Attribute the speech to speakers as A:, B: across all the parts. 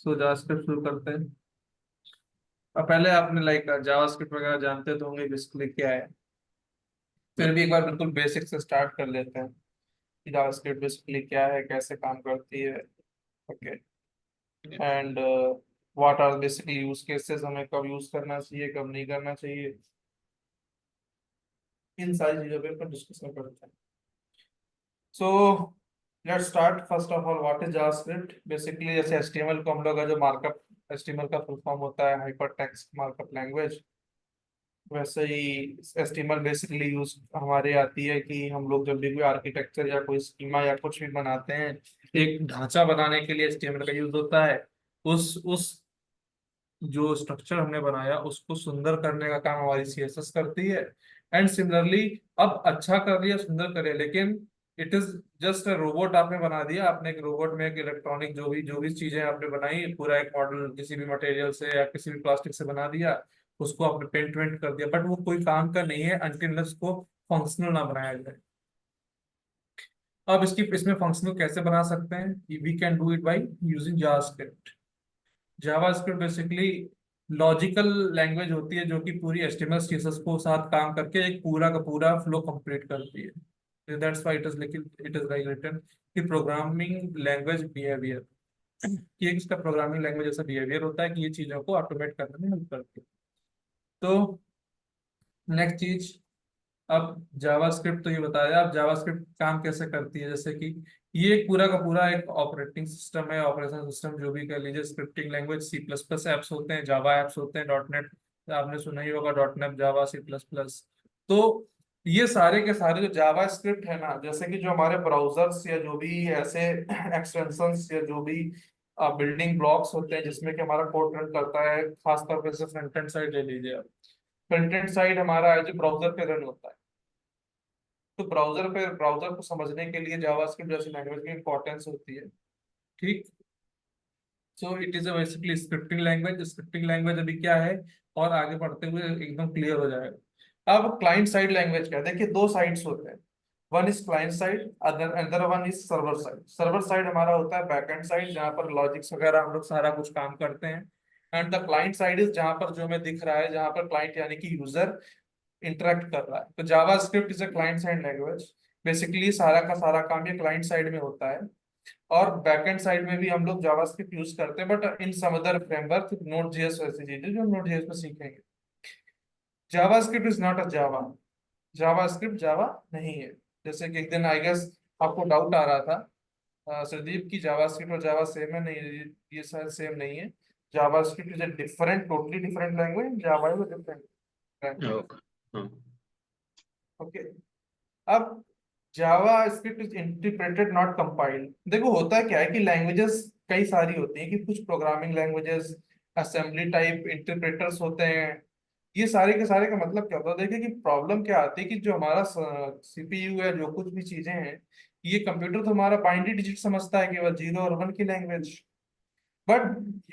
A: सो JavaScript शुरू करते हैं। अब पहले आपने लाइक जावास्क्रिप्ट वगैरह जानते तो होंगे बेसिकली क्या है। फिर भी एक बार बिल्कुल बेसिक से स्टार्ट कर लेते हैं कि जावास्क्रिप्ट बेसिकली क्या है, कैसे काम करती है। Okay. And what are basically use cases, हमें कब यूज करना चाहिए कब नहीं करना चाहिए, इन सारी चीजों पे अपन डिस्कशन करते हैं। So let's start. First of all what is JavaScript. Basically जैसे एचटीएमएल को हम लोग का जो मार्कअप, एचटीएमएल का फुल फॉर्म होता है हाइपर टेक्स्ट मार्कअप लैंग्वेज, वैसे ही एचटीएमएल बेसिकली यूज हमारे आती है कि हम लोग जब भी कोई आर्किटेक्चर या कोई स्कीमा या कुछ भी बनाते हैं, एक ढांचा बनाने के लिए एचटीएमएल का यूज होता है। उस जो स्ट्रक्चर हमने बनाया उसको सुंदर करने का काम हमारी सीएसएस करती है। एंड सिमिलरली, अब अच्छा कर रही है, सुंदर कर रही है, लेकिन it is just a robot आपने बना दिया। आपने एक रोबोट में एक इलेक्ट्रॉनिक जो भी चीजें आपने बनाई, पूरा एक मॉडल किसी भी मटेरियल से या किसी भी प्लास्टिक से बना दिया, उसको आपने पेंट वेंट कर दिया, बट वो कोई काम का नहीं है अनटिल उसको फंक्शनल ना बनाया जाए। अब इसमें फंक्शनल कैसे बना सकते हैं? We can do it by using JavaScript. JavaScript basically logical language होती है जो कि पूरी एचटीएमएल सीएसएस को साथ काम करके एक पूरा का पूरा फ्लो कंप्लीट करती है। That's why it is like written कि प्रोग्रामिंग लैंग्वेज बिहेवियर, कि एक इसका प्रोग्रामिंग लैंग्वेज जैसा बिहेवियर होता है कि ये चीजों को ऑटोमेट करने में हेल्प करती है। तो नेक्स्ट चीज, अब जावास्क्रिप्ट तो ये बताया, अब जावास्क्रिप्ट काम कैसे करती है। जैसे कि ये पूरा का पूरा एक ऑपरेटिंग सिस्टम है, ऑपरेशन सिस्टम जो भी कह लीजिए। Scripting language C plus plus apps होते हैं, जावा एप्स होते हैं, डॉट नेट आपने सुना ही होगा, dot net Java C plus plus. तो ये सारे के सारे जो जावा स्क्रिप्ट है ना, जैसे कि जो हमारे ब्राउजर्स या जो भी ऐसे एक्सटेंशंस या जो भी बिल्डिंग ब्लॉक्स होते हैं जिसमें कि हमारा कोड रन करता है, खासतौर पर जैसे फ्रंट एंड साइड ले लीजिए आप। फ्रंट एंड साइड हमारा जो ब्राउजर पे रन होता है, तो ब्राउजर को समझने के लिए जावास्क्रिप्ट जैसी लैंग्वेज की इंपॉर्टेंस होती है। ठीक। So it is a basically scripting language. Scripting language अभी क्या है, और आगे बढ़ते हुए एकदम क्लियर हो जाएगा। अब क्लाइंट साइड लैंग्वेज क्या है? देखिए, दो साइड्स होते हैं। One is client side, other other one is server side. Server side हमारा होता है बैकएंड साइड, जहाँ पर लॉजिक्स वगैरह हम लोग सारा कुछ काम करते हैं। And the client side is जहाँ पर जो हमें दिख रहा है, जहाँ पर क्लाइंट यानी कि यूजर इंटरेक्ट कर रहा है। तो JavaScript is a client side language. Basically सारा का सारा काम ये क्लाइंट साइड में होता है। और बैकएंड साइड में भी हम लोग जावास्क्रिप्ट यूज करते हैं, but in some other framework, node JS वैसी चीजें जो नोड जेएस में सीखेंगे। JavaScript is not a Java. JavaScript Java नहीं है। जैसे कि एक दिन आई गेस आपको डाउट आ रहा था, सुदीप की जावास्क्रिप्ट और जावा सेम है। नहीं, ये शायद सेम नहीं है। JavaScript is a different, totally different language. Java is a different language.
B: Okay. हाँ।
A: ओके। अब JavaScript is interpreted not compiled. देखो होता क्या है कि लैंग्वेजेस कई सारी होती हैं, कि कुछ programming languages assembly type interpreters होते हैं। ये सारे के सारे का मतलब क्या होता है? देखिए कि प्रॉब्लम क्या आती है कि जो हमारा सीपीयू है, जो कुछ भी चीजें हैं, ये कंप्यूटर तो हमारा बाइनरी डिजिट समझता है, केवल जीरो और वन की लैंग्वेज। बट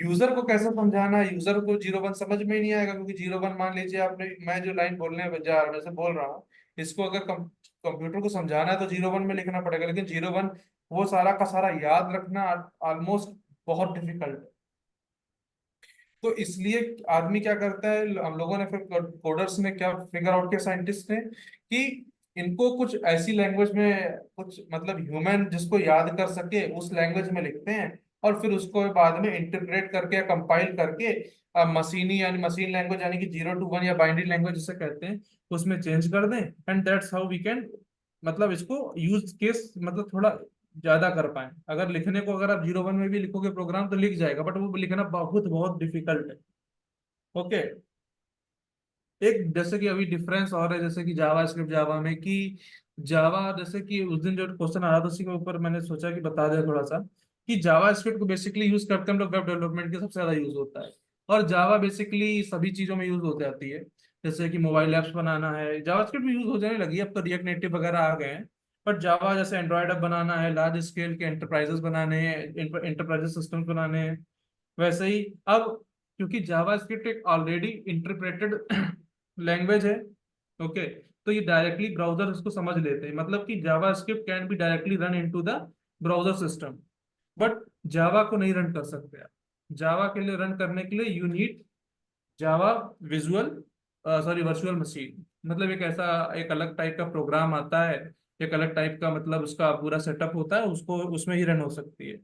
A: यूजर को कैसे समझाना है? यूजर को जीरो वन समझ में ही नहीं आएगा, क्योंकि जीरो वन, मान लीजिए आपने, मैं जो लाइन बोलने जा रहा हूँ, बोल रहा हूँ, इसको अगर कंप्यूटर को समझाना है तो जीरो वन में लिखना पड़ेगा, लेकिन जीरो वन वो सारा का सारा याद रखना ऑलमोस्ट बहुत डिफिकल्ट है। तो इसलिए आदमी क्या करता है, हम लोगों ने फिर कोडर्स ने क्या फिगर आउट किया, साइंटिस्ट ने, कि इनको कुछ ऐसी लैंग्वेज में, कुछ मतलब ह्यूमन जिसको याद कर सके उस लैंग्वेज में लिखते हैं, और फिर उसको बाद में इंटरप्रेट करके या कंपाइल करके मशीनी यानी मशीन लैंग्वेज यानी कि जीरो टू वन या बाइनरी लैंग्वेज जिसे कहते हैं, उसमें चेंज कर दें। And that's how we can, मतलब इसको यूज केस मतलब थोड़ा ज्यादा कर पाए। अगर लिखने को अगर आप जीरो वन में भी लिखोगे प्रोग्राम तो लिख जाएगा, बट वो लिखना बहुत बहुत डिफिकल्ट है। ओके। एक जैसे कि अभी डिफरेंस और है, जैसे कि जावा स्क्रिप्ट जावा में, कि जावा जैसे कि उस दिन जो क्वेश्चन आ रहा था उसी के ऊपर मैंने सोचा कि बता दें थोड़ा सा, कि जावा स्क्रिप्ट को बेसिकली यूज करते हैं हम लोग वेब डेवलपमेंट के, सबसे ज्यादा यूज होता है। और जावा बेसिकली सभी चीजों में यूज हो जाती है। जैसे कि मोबाइल ऐप्स बनाना है, जावा स्क्रिप्ट भी यूज हो जाने लगी है, अब तो रिएक्ट नेटिव वगैरह आ गए हैं। बट जावा जैसे एंड्रॉयड ऐप बनाना है, लार्ज स्केल के एंटरप्राइजेस बनाने हैं, एंटरप्राइजेस सिस्टम बनाने हैं, वैसे ही अब, क्योंकि जावा स्क्रिप्ट एक ऑलरेडी इंटरप्रेटेड लैंग्वेज है। ओके। तो ये डायरेक्टली ब्राउजर उसको समझ लेते हैं, मतलब कि JavaScript can be directly run into the browser system, but Java को नहीं रन कर सकते आप। जावा के लिए रन करने के लिए you need Java visual sorry virtual machine. मतलब एक ऐसा एक अलग टाइप का प्रोग्राम आता है, एक अलग टाइप का मतलब उसका पूरा सेटअप होता है, उसको उसमें ही रन हो सकती है।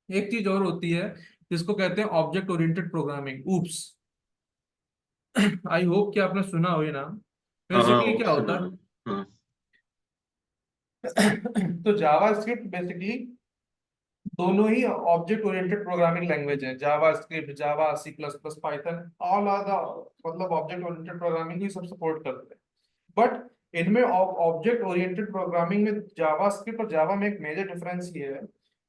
A: एक चीज और होती है जिसको कहते हैं object oriented programming, oops. I hope कि आपने सुना हो ये नाम।
B: हाँ हाँ,
A: बेसिकली
B: वो
A: क्या
B: सुना
A: होता
B: है। हाँ।
A: है तो जावा स्क्रिप्ट बेसिकली दोनों ही ऑब्जेक्ट ओरिएंटेड प्रोग्रामिंग लैंग्वेज है। JavaScript, Java, C plus plus, Python, all are the मतलब ऑब्जेक्ट ओरिएंटेड प्रोग्रामिंग ही सब सपोर्ट करते हैं। बट इनमें ऑब्जेक्ट ओरिएंटेड प्रोग्रामिंग में जावा स्क्रिप्ट और जावा में एक मेजर डिफरेंस ये है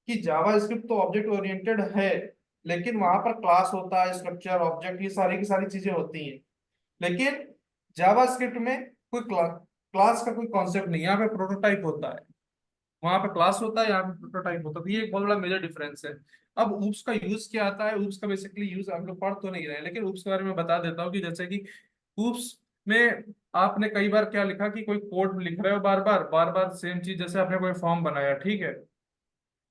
A: कि जावा स्क्रिप्ट तो ऑब्जेक्ट ओरिएंटेड है, लेकिन वहां पर क्लास होता है, स्ट्रक्चर, ऑब्जेक्ट, ये सारी की सारी चीजें होती हैं। लेकिन जावा स्क्रिप्ट में कोई क्लास का कोई कॉन्सेप्ट नहीं है, यहाँ पे प्रोटोटाइप होता है। वहां पे क्लास होता है, यहाँ पे प्रोटोटाइप होता है। तो ये एक बहुत बड़ा मेजर डिफरेंस है। अब ऊप्स का यूज क्या आता है? ऊप्स का बेसिकली यूज हम लोग पढ़ तो नहीं रहे हैं, लेकिन ऊप्स के बारे में बता देता हूँ कि जैसे कि ऊप्स में आपने कई बार क्या लिखा कि कोई कोड लिख रहे हो बार बार बार बार सेम चीज। जैसे आपने कोई फॉर्म बनाया, ठीक है,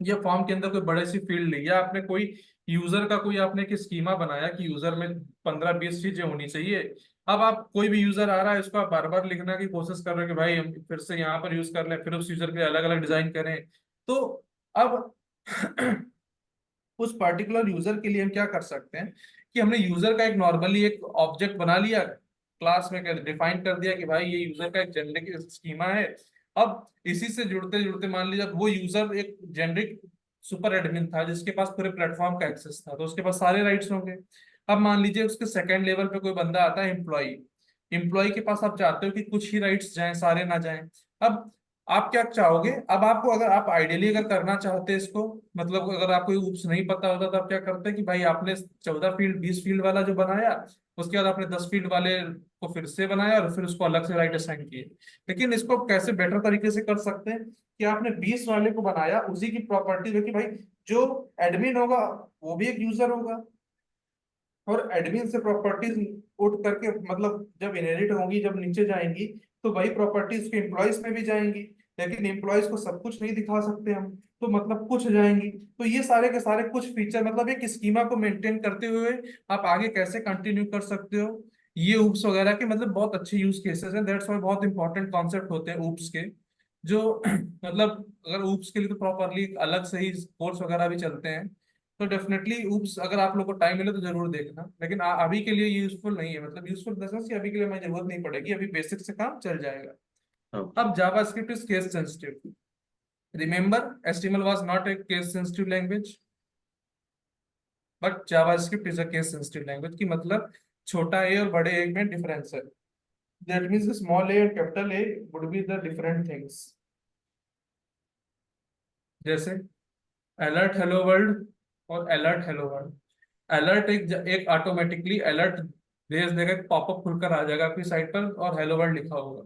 A: ये फॉर्म के अंदर कोई बड़े सी फील्ड ली, या आपने कोई यूजर का कोई आपने एक स्कीमा बनाया कि यूजर में 15-20 चीजें होनी चाहिए। अब आप कोई भी यूजर आ रहा है, उसको आप बार बार लिखने की कोशिश कर रहे हो कि भाई हम फिर से यहाँ पर यूज कर लें, फिर उस यूजर के अलग अलग डिजाइन करें। तो अब उस पर्टिकुलर यूजर के लिए हम क्या कर सकते हैं कि हमने यूजर का एक नॉर्मली एक ऑब्जेक्ट बना लिया, क्लास में डिफाइन कर दिया कि भाई ये यूजर का एक जेनरिक स्कीमा है। अब इसी से जुड़ते जुड़ते मान लीजिए वो यूजर एक जेनरिक सुपर एडमिन था जिसके पास पूरे प्लेटफॉर्म का एक्सेस था, तो उसके पास सारे राइट्स होंगे। अब मान लीजिए उसके सेकंड लेवल पे कोई बंदा आता है, एम्प्लॉय। एम्प्लॉय के पास आप चाहते हो कि कुछ ही राइट्स जाएं, सारे ना जाएं। अब आप क्या चाहोगे? अब आपको अगर आप आइडियली अगर करना चाहते हैं इसको, मतलब अगर आपको ऊप्स नहीं पता होता तो आप क्या करते हैं कि भाई आपने 14 फील्ड 20 फील्ड वाला जो बनाया, उसके बाद आपने 10 फील्ड वाले को फिर से बनाया और फिर उसको अलग से राइट असाइन किए। लेकिन इसको आप कैसे बेटर तरीके से कर सकते हैं कि आपने 20 वाले को बनाया, उसी की प्रॉपर्टी है कि भाई जो एडमिन होगा वो भी एक यूजर होगा, और एडमिन से प्रॉपर्टीज उठ करके मतलब जब इनहेरिट होंगी, जब नीचे जाएंगी, तो वही प्रॉपर्टीज के एम्प्लॉयज में भी जाएंगी। लेकिन एम्प्लॉयज को सब कुछ नहीं दिखा सकते हम, तो मतलब कुछ जाएंगी। तो ये सारे के सारे कुछ फीचर मतलब एक स्कीमा को मेंटेन करते हुए आप आगे कैसे कंटिन्यू कर सकते हो, ये ऊप्स वगैरह के मतलब बहुत अच्छे यूज केसेस हैं। दैट्स वाई बहुत इंपॉर्टेंट कॉन्सेप्ट होते हैं ऊप्स के, जो मतलब अगर ऊप्स के लिए तो प्रॉपरली अलग से ही कोर्स वगैरह भी चलते हैं। तो डेफिनेटली ऊप्स अगर आप लोग को टाइम मिले तो जरूर देखना, लेकिन अभी के लिए यूजफुल नहीं है। मतलब यूजफुल कि अभी के लिए हमें जरूरत नहीं पड़ेगी, अभी बेसिक से काम चल जाएगा।
B: ओके।
A: अब JavaScript is case sensitive. Remember, HTML was not a case sensitive language, but JavaScript is a case sensitive language. की मतलब छोटा ए और बड़े ए में डिफरेंस है। दैट मीन्स स्मॉल ए और capital A would be the different things. जैसे अलर्ट हेलो वर्ल्ड और अलर्ट हेलो वर्ल्ड। अलर्ट एक ऑटोमेटिकली अलर्ट भेज देगा, एक पॉपअप खुलकर आ जाएगा आपकी साइट पर और हेलो वर्ल्ड लिखा होगा,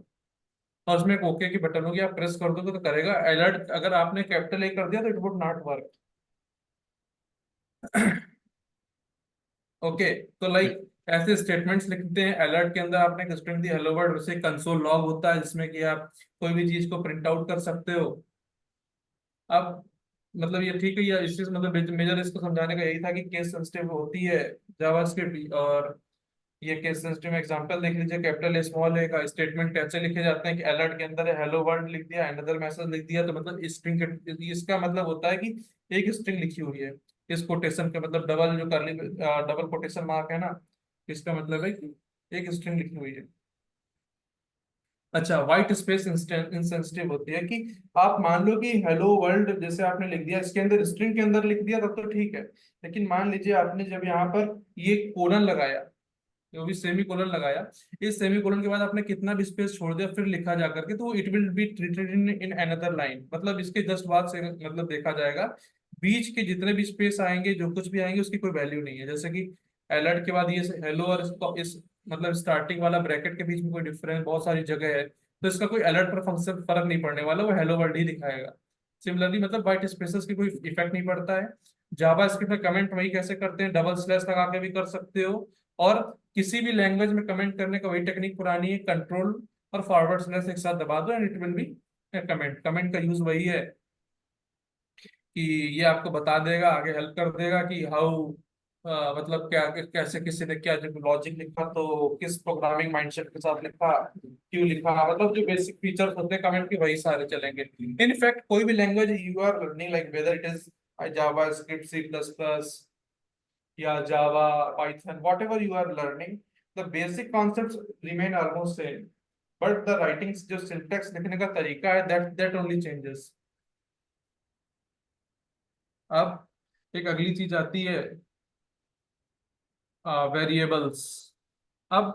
A: और उसमें एक ओके की बटन होगी, आप प्रेस कर दोगे तो करेगा। अलर्ट अगर आपने कैपिटल ए कर दिया तो it would not work. Okay, तो लाइक ऐसे स्टेटमेंट्स लिखते हैं अलर्ट के अंदर। आपने एक स्ट्रिंग दी हेलो वर्ल्ड, वैसे कंसोल लॉग होता है जिसमें कि आप कोई भी चीज को प्रिंट आउट कर सकते हो। अब मतलब ये ठीक है, ये इस चीज मतलब मेजर इसको समझाने का यही था कि केस सेंसिटिव होती है जावास्क्रिप्ट। और ये केस सेंसिटिव एग्जांपल देख लीजिए, कैपिटल ए स्मॉल ए का स्टेटमेंट कैसे लिखे जाते हैं कि अलर्ट के अंदर हेलो वर्ल्ड लिख दिया, अनदर मैसेज लिख दिया, तो मतलब स्ट्रिंग इसका मतलब होता है कि एक स्ट्रिंग लिखी हुई है। इस कोटेशन के मतलब डबल जो करली डबल कोटेशन मार्क है ना, इसका मतलब है कि एक स्ट्रिंग लिखी हुई है। अच्छा, व्हाइट स्पेस इंसेंसिटिव होती है कि आप मान लो कि हेलो वर्ल्ड जैसे आपने लिख दिया, इसके अंदर स्ट्रिंग के अंदर लिख दिया तब तो ठीक है। लेकिन मान लीजिए आपने जब यहाँ पर ये कोलन लगाया, जो भी सेमी कोलन लगाया, इस सेमी कोलन के बाद आपने कितना भी स्पेस छोड़ दिया फिर लिखा जा करके, तो it will be treated in in another line. मतलब इसके जस्ट बाद से मतलब देखा जाएगा, बीच के जितने भी स्पेस आएंगे जो कुछ भी आएंगे उसकी कोई वैल्यू नहीं है। जैसे कि अलर्ट के बाद ये हेलो और इस मतलब स्टार्टिंग वाला ब्रैकेट के बीच में कोई डिफरेंस बहुत सारी जगह है, तो इसका कोई अलर्ट पर फंक्शन फर्क नहीं पड़ने वाला, वो हेलो वर्ल्ड ही दिखाएगा। सिमिलरली मतलब व्हाइट स्पेसेस की कोई इफेक्ट नहीं पड़ता है। जावा स्क्रिप्ट में कमेंट वही कैसे करते हैं, डबल स्लैश लगा के भी कर सकते हो। और किसी भी लैंग्वेज में कमेंट करने का वही टेक्निक पुरानी है, कंट्रोल और फॉरवर्ड स्लैश एक साथ दबा दो and it will be comment. Comment का यूज वही है कि ये आपको बता देगा, आगे हेल्प कर देगा कि हाउ मतलब क्या कैसे किसी ने क्या जब लॉजिक लिखा तो किस प्रोग्रामिंग माइंडसेट के साथ लिखा, क्यों लिखा, मतलब जो बेसिक फीचर्स होते हैं कमेंट के वही सारे चलेंगे। इनफैक्ट कोई भी language you are learning, like whether it is JavaScript, C plus plus, या Java, Python, whatever you are learning, the basic concept remain almost same, but the writing जो syntax लिखने का तरीका है that only changes. अब एक अगली चीज आती है वेरिएबल्स। अब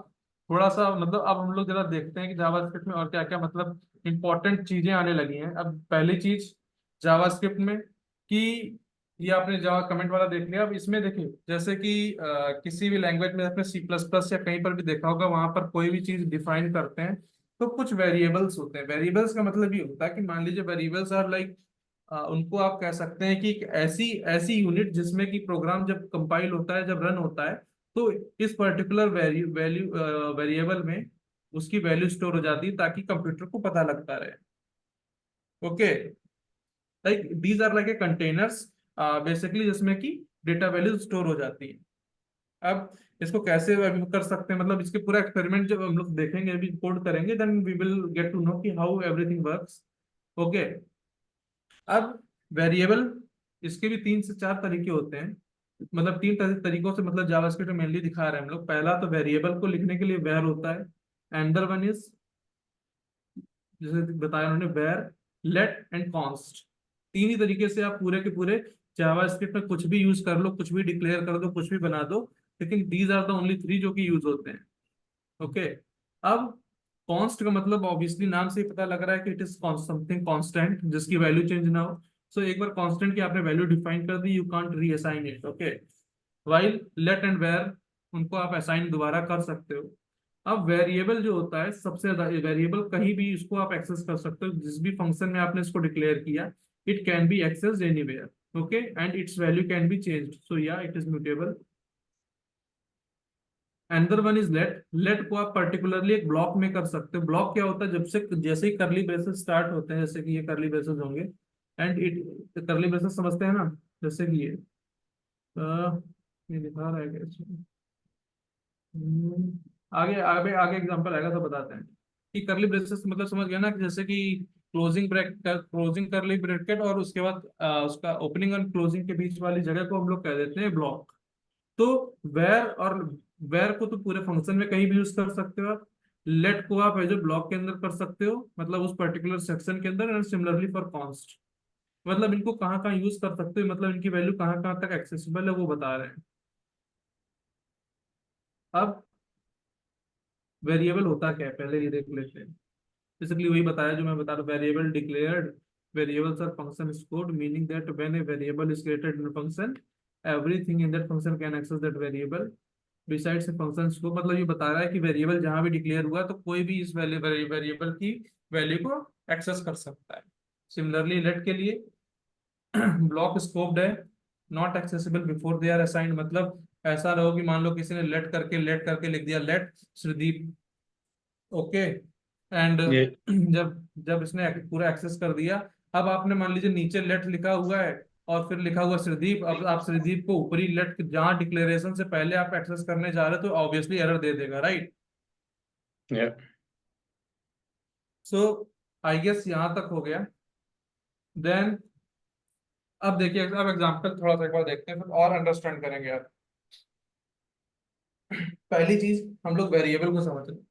A: थोड़ा सा मतलब अब हम लोग जरा देखते हैं कि जावास्क्रिप्ट में और क्या क्या मतलब इंपॉर्टेंट चीजें आने लगी हैं। अब पहली चीज जावास्क्रिप्ट में कि ये आपने जावा कमेंट वाला देख लिया। अब इसमें देखिए जैसे कि किसी भी लैंग्वेज में आपने सी प्लस प्लस या कहीं पर भी देखा होगा, वहां पर कोई भी चीज डिफाइन करते हैं तो कुछ वेरिएबल्स होते हैं। वेरिएबल्स का मतलब ये होता है कि मान लीजिए वेरिएबल्स आर लाइक, उनको आप कह सकते हैं कि एक ऐसी ऐसी यूनिट जिसमें कि प्रोग्राम जब कंपाइल होता है, जब रन होता है, तो इस पर्टिकुलर वेरिएबल में उसकी वैल्यू स्टोर हो जाती है ताकि कंप्यूटर को पता लगता रहे। Okay, like these are like a containers basically, जिसमें कि डेटा वैल्यू स्टोर हो जाती है। अब इसको कैसे अभी कर सकते हैं, मतलब इसके पूरा एक्सपेरिमेंट जब हम लोग देखेंगे, अभी कोड करेंगे, then we will get to know कि हाउ एवरीथिंग वर्क्स। ओके, अब वेरिएबल, इसके भी 3 से 4 तरीके होते हैं, मतलब तरीकों से मतलब जावास्क्रिप्ट में मेनली दिखा रहे हैं हम लोग। पहला तो वेरिएबल को लिखने के लिए वेर होता है, एंडर वन इज, जैसे बताया उन्होंने, वेर, लेट एंड कॉन्स्ट। तीन ही तरीके से आप पूरे के पूरे जावास्क्रिप्ट में कुछ भी यूज कर लो, कुछ भी डिक्लेयर कर दो, कुछ भी बना दो, लेकिन दीज आर द ओनली 3 जो कि यूज होते हैं। ओके, अब कॉन्स्ट का मतलब ऑब्वियसली नाम से ही पता लग रहा है कि इट इज समथिंग कांस्टेंट जिसकी वैल्यू चेंज ना हो। सो एक बार कांस्टेंट की आपने वैल्यू डिफाइन कर दी, you can't reassign it. Okay, while let and var, उनको आप असाइन दोबारा कर सकते हो। अब वेरिएबल जो होता है, सबसे ज्यादा वेरिएबल कहीं भी इसको आप एक्सेस कर सकते हो, जिस भी फंक्शन में आपने इसको डिक्लेयर किया, it can be accessed anywhere. Okay, and its value can be changed, so yeah it is mutable. Another one is let. Let को आप पर्टिकुलरली एक ब्लॉक में कर सकते हो। ब्लॉक क्या होता है, जब से जैसे ही करली ब्रेसेस स्टार्ट होते हैं, जैसे कि ये करली ब्रेसेस होंगे, एंड इट, करली ब्रेसेस समझते हैं ना, जैसे कि ये दिखा रहा है क्या इसमें? आगे आगे आगे एग्जांपल आएगा तो बताते हैं कि करली ब्रेसेस मतलब समझ गया ना, कि जैसे कि क्लोजिंग करली ब्रैकेट और उसके बाद उसका ओपनिंग और क्लोजिंग के बीच वाली जगह को हम लोग कह देते हैं ब्लॉक। तो वेर और वेर को तो पूरे फंक्शन में कहीं भी यूज कर सकते हो आप। लेट को आप एज ए ब्लॉक के अंदर कर सकते हो, मतलब उस पर्टिकुलर सेक्शन के अंदर, एंड सिमिलरली फॉर कॉन्स्ट, मतलब इनको कहाँ कहाँ यूज कर सकते हो, मतलब इनकी वैल्यू कहाँ कहाँ तक एक्सेसिबल है वो बता रहे हैं। अब वेरिएबल होता क्या है पहले ये देख लेते हैं। बेसिकली वही बताया जो मैं बता रहा हूँ, variable declared, variables are function scoped, meaning that when a variable is created in a function, everything in that function can access that variable besides a function scope। मतलब ये बता रहा है कि वेरिएबल जहां भी डिक्लेयर हुआ तो कोई भी इस वेरिएबल की वैल्यू को एक्सेस कर सकता है। सिमिलरली लेट के लिए ब्लॉक स्कोप्ड है, not accessible before they are assigned, मतलब ऐसा रहो कि मान लो किसी ने लेट करके लिख दिया, लेट श्रीदीप। ओके, एंड
B: ये
A: जब जब इसने पूरा एक्सेस कर दिया, अब आपने मान लीजिए नीचे लेट लिखा हुआ है और फिर लिखा हुआ श्रीदीप, अब आप श्रीदीप को ऊपरी लेट जहां डिक्लेरेशन से पहले आप एक्सेस करने जा रहे हो तो ऑब्वियसली एरर दे देगा, राइट?
B: ये
A: सो आई गेस यहां तक हो गया। देन अब देखिए, अब एग्जांपल थोड़ा सा एक बार देखते हैं, फिर और अंडरस्टैंड करेंगे आप। पहली चीज हम लोग वेरिएबल को समझ रहे हैं।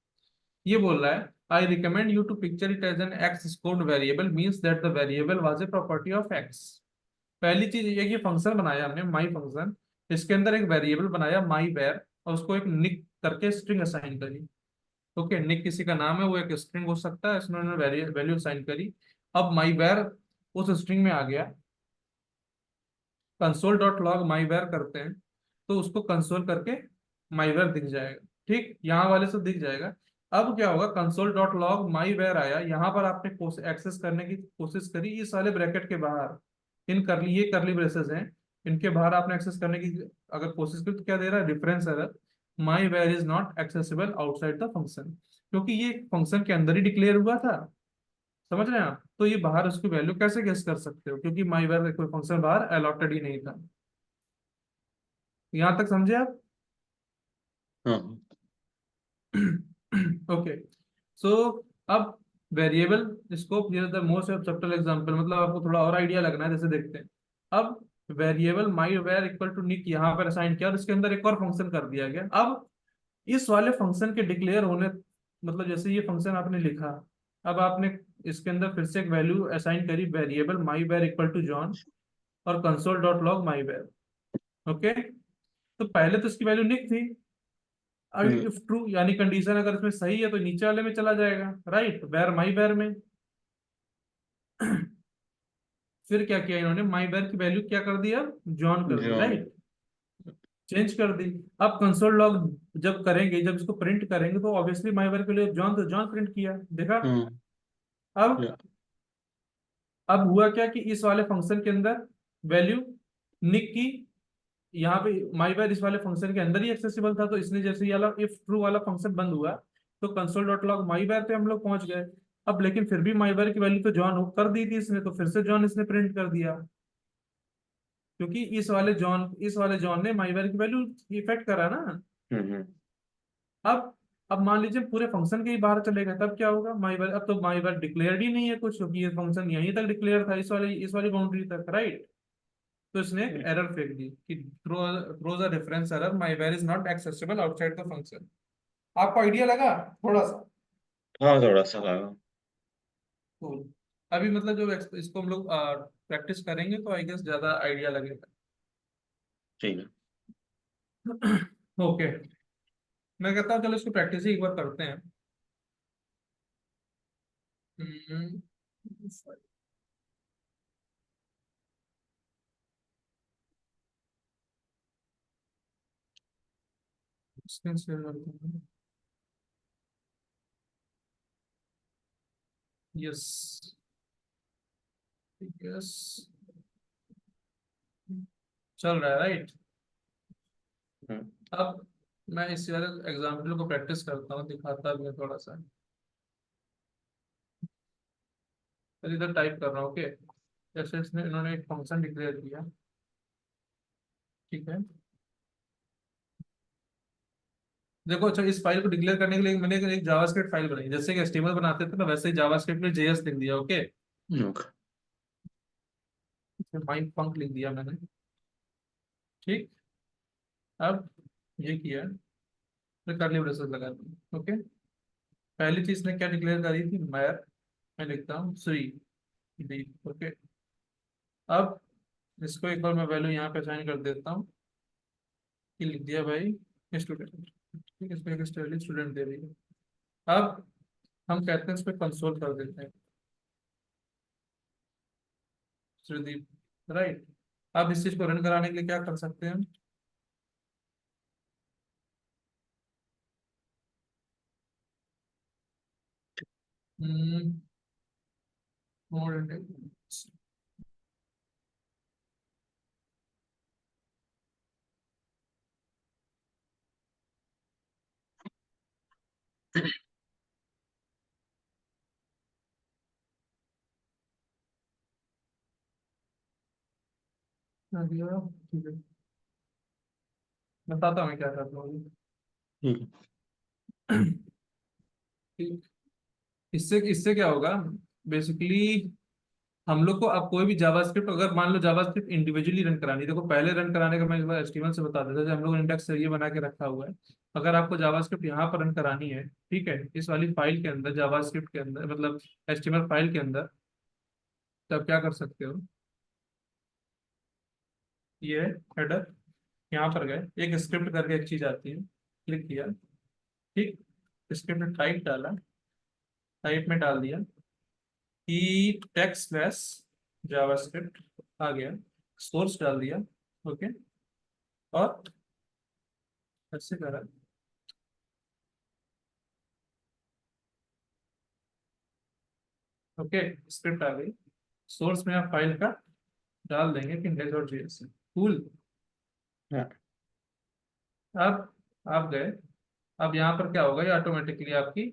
A: ये बोल रहा है, I recommend you to picture it as an X scoped variable, means that the variable was a property of X. पहली चीज ये है कि फंक्शन बनाया हमने माई फंक्शन, इसके अंदर एक वेरिएबल बनाया माई वेर, और उसको एक निक करके स्ट्रिंग असाइन करी। ओके, निक किसी का नाम है, वो एक स्ट्रिंग हो सकता है, इसमें उन्होंने वैल्यू असाइन करी। अब माई वेर उस स्ट्रिंग में आ गया, console dot log my var करते हैं तो उसको कंसोल करके माई वेर दिख जाएगा। ठीक, यहाँ वाले से दिख जाएगा। अब क्या होगा, console dot log my var आया, यहाँ पर आपने एक्सेस करने की कोशिश करी इस वाले ब्रैकेट के बाहर, इन करली, ये करली ब्रेसेस हैं, इनके बाहर आपने एक्सेस करने की अगर कोशिश की तो क्या दे रहा है, difference error, my var is not accessible outside the function, क्योंकि ये फंक्शन के अंदर ही डिक्लेयर हुआ था। समझ रहे हैं आप? तो ये बाहर उसकी वैल्यू कैसे गेस कर सकते हो, क्योंकि माई वेर कोई फंक्शन बाहर अलॉटेड ही नहीं था। यहां तक समझे आप?
B: हाँ।
A: ओके। सो अब variable scope, here the most acceptable example, मतलब आपको थोड़ा और आइडिया लगना है, जैसे देखते हैं। अब variable my var equal to Nick यहाँ पर असाइन किया और इसके अंदर एक और फंक्शन कर दिया गया। अब इस वाले फंक्शन के डिक्लेयर होने, मतलब जैसे ये फंक्शन आपने लिखा, अब आपने इसके अंदर फिर से एक वैल्यू असाइन करी, variable my var equal to John, और console dot log my var. Okay. तो पहले तो इसकी वैल्यू निक थी। अब
B: हम्म।
A: इफ ट्रू यानी कंडीशन अगर इसमें सही है तो नीचे वाले में चला जाएगा, राइट, वेर माई वेर में। फिर क्या किया इन्होंने, माई वेर की वैल्यू क्या कर दिया, जॉन कर दी,
B: जॉन।
A: राइट, चेंज कर दी। अब कंसोल लॉग जब करेंगे, जब इसको प्रिंट करेंगे, तो ऑब्वियसली माई वेर के लिए जॉन, तो जॉन प्रिंट किया, देखा।
B: हम्म।
A: अब
B: या।
A: अब हुआ क्या कि इस वाले फंक्शन के अंदर वैल्यू निक की, यहाँ पे माई बार इस वाले फंक्शन के अंदर ही एक्सेसिबल था, तो इसने जैसे ये वाला इफ ट्रू वाला फंक्शन बंद हुआ, तो कंसोल डॉट लॉग माई बार पे हम लोग पहुंच गए। अब लेकिन फिर भी माई बार की वैल्यू तो जॉन कर दी थी इसने, तो फिर से जॉन इसने प्रिंट कर दिया, क्योंकि इस वाले जॉन ने माई बार की वैल्यू इफेक्ट करा ना।
B: हम्म।
A: अब मान लीजिए पूरे फंक्शन के ही बाहर चले गए, तब क्या होगा, माई बार, अब तो माई बार डिक्लेयर्ड ही नहीं है कुछ, क्योंकि ये फंक्शन यहीं तक डिक्लेयर था, इस वाली बाउंड्री तक, राइट। तो इसने एक
B: हम्म।
A: एरर फेंक दी कि throws a reference error, my var is not accessible outside the function. आपको आइडिया लगा थोड़ा सा?
B: हाँ, थोड़ा सा लगा।
A: तो अभी मतलब जो इसको हम लोग प्रैक्टिस करेंगे तो आई गेस ज्यादा आइडिया लगेगा।
B: ठीक है।
A: ओके। मैं कहता हूँ चलो इसको प्रैक्टिस ही एक बार करते हैं। हम्म, screen share करते हैं। यस। यस। चल रहा है, राइट।
B: हम्म।
A: अब मैं इस वाले एग्जाम्पल को प्रैक्टिस करता हूँ, दिखाता भी हूँ थोड़ा सा। तो इधर टाइप कर रहा हूँ, ओके। जैसे इसने इन्होंने एक फंक्शन डिक्लेयर किया, ठीक है। देखो अच्छा, इस फाइल को डिक्लेयर करने के लिए मैंने एक जावास्क्रिप्ट फाइल बनाई, जैसे कि एचटीएमएल बनाते थे ना, वैसे ही जावास्क्रिप्ट में जेएस लिख दिया, ओके।
B: ओके।
A: माइन फंक लिख दिया मैंने, ठीक। अब ये किया, फिर कर्ली ब्रेसेस लगा दी, ओके। पहली चीज ने क्या डिक्लेयर करी थी, मैं लिखता हूँ श्री डी, ओके। अब इसको एक बार मैं वैल्यू यहाँ पे असाइन कर देता हूँ, कि लिख दिया भाई स्टूडेंट, ठीक है, इसको एक स्टूडेंट दे दी। अब हम कहते हैं इस पर कंसोल कर देते हैं, श्रीदीप, राइट। अब इस चीज को रन कराने के लिए क्या कर सकते हैं हम, मोड इंडेक्स। ठीक है, बताता हूँ मैं क्या करता हूँ।
B: ठीक
A: ठीक। इससे इससे क्या होगा, बेसिकली हम लोग को अब कोई भी जावास्क्रिप्ट, अगर मान लो जावास्क्रिप्ट इंडिविजुअली रन करानी, देखो पहले रन कराने का मैं इस बार एचटीएमएल से बता देता, जैसे हम लोग इंडेक्स ये बना के रखा हुआ है। अगर आपको जावास्क्रिप्ट यहाँ पर रन करानी है, ठीक है, इस वाली फाइल के अंदर, जावास्क्रिप्ट के अंदर, मतलब एचटीएमएल फाइल के अंदर, तब क्या कर सकते हो, ये हेडर, यहाँ पर गए, एक स्क्रिप्ट करके एक चीज आती है, क्लिक किया, ठीक। स्क्रिप्ट में टाइप डाला, टाइप में डाल दिया कि टेक्स्ट स्लैश जावास्क्रिप्ट, आ गया, सोर्स डाल दिया, ओके। और ऐसे करा, ओके, स्क्रिप्ट आ गई। सोर्स में आप फाइल का डाल देंगे कि index.js है, कूल।
B: है।
A: अब आप गए, अब यहाँ पर क्या होगा, ये ऑटोमेटिकली आपकी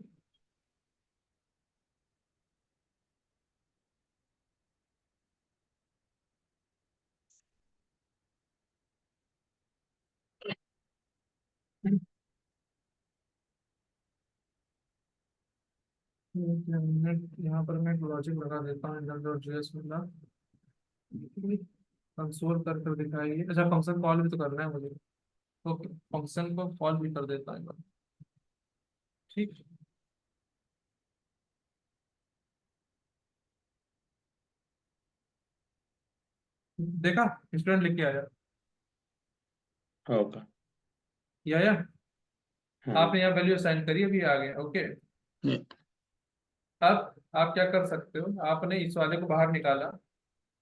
A: यहाँ पर मैं एक लॉजिक लगा देता हूँ index.js मतलब कंसोल कर कर दिखाइए। अच्छा फंक्शन कॉल भी तो करना है मुझे। ओके फंक्शन को कॉल भी कर देता है। ठीक। देखा स्टूडेंट लिख के आया।
B: ओके।
A: ये आया।
B: हाँ।
A: आपने यहाँ वैल्यू असाइन करी अभी आ गया। ओके।
B: ये,
A: अब आप क्या कर सकते हो, आपने इस वाले को बाहर निकाला,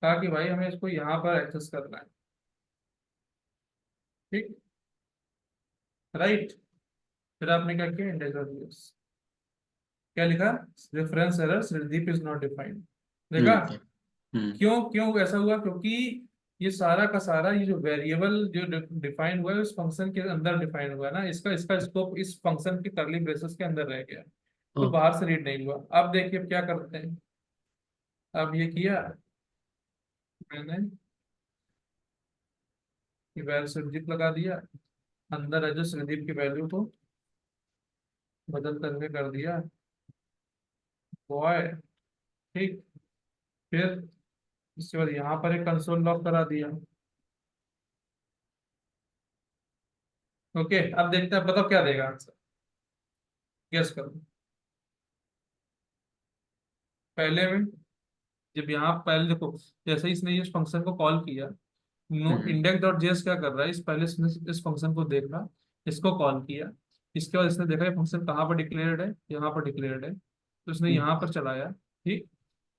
A: कहा कि भाई हमें इसको यहाँ पर एक्सेस करना है। ठीक। राइट। फिर आपने क्या किया, इंडेक्स क्या लिखा, reference error Shreedeep is not defined. देखा
B: ओके।
A: क्यों क्यों ऐसा हुआ, क्योंकि ये सारा का सारा ये जो वेरिएबल जो डिफाइन हुआ है उस फंक्शन के अंदर डिफाइन हुआ है ना, इसका इसका स्कोप इस फंक्शन के करली ब्रेसेस के अंदर रह गया, तो
B: ओके।
A: बाहर से रीड नहीं हुआ। अब देखिए अब क्या करते हैं। अब ये किया मैंने, वैल्यू संदीप लगा दिया, अंदर है जो संदीप की वैल्यू को बदल करके कर दिया बॉय। ठीक। फिर इसके बाद यहाँ पर एक कंसोल लॉग करा दिया। ओके अब देखते हैं, बताओ क्या देगा आंसर, गेस करो। पहले में जब यहाँ पहले देखो, जैसे ही इसने इस फंक्शन को कॉल किया, नो
B: हम्म।
A: इंडेक्स डॉट जेएस क्या कर रहा है, इस पहले इसने इस फंक्शन को देखा, इसको कॉल किया, इसके बाद इसने देखा ये फंक्शन कहाँ पर डिक्लेयर्ड है, यहाँ पर डिक्लेयर्ड है, तो इसने यहाँ पर चलाया। ठीक।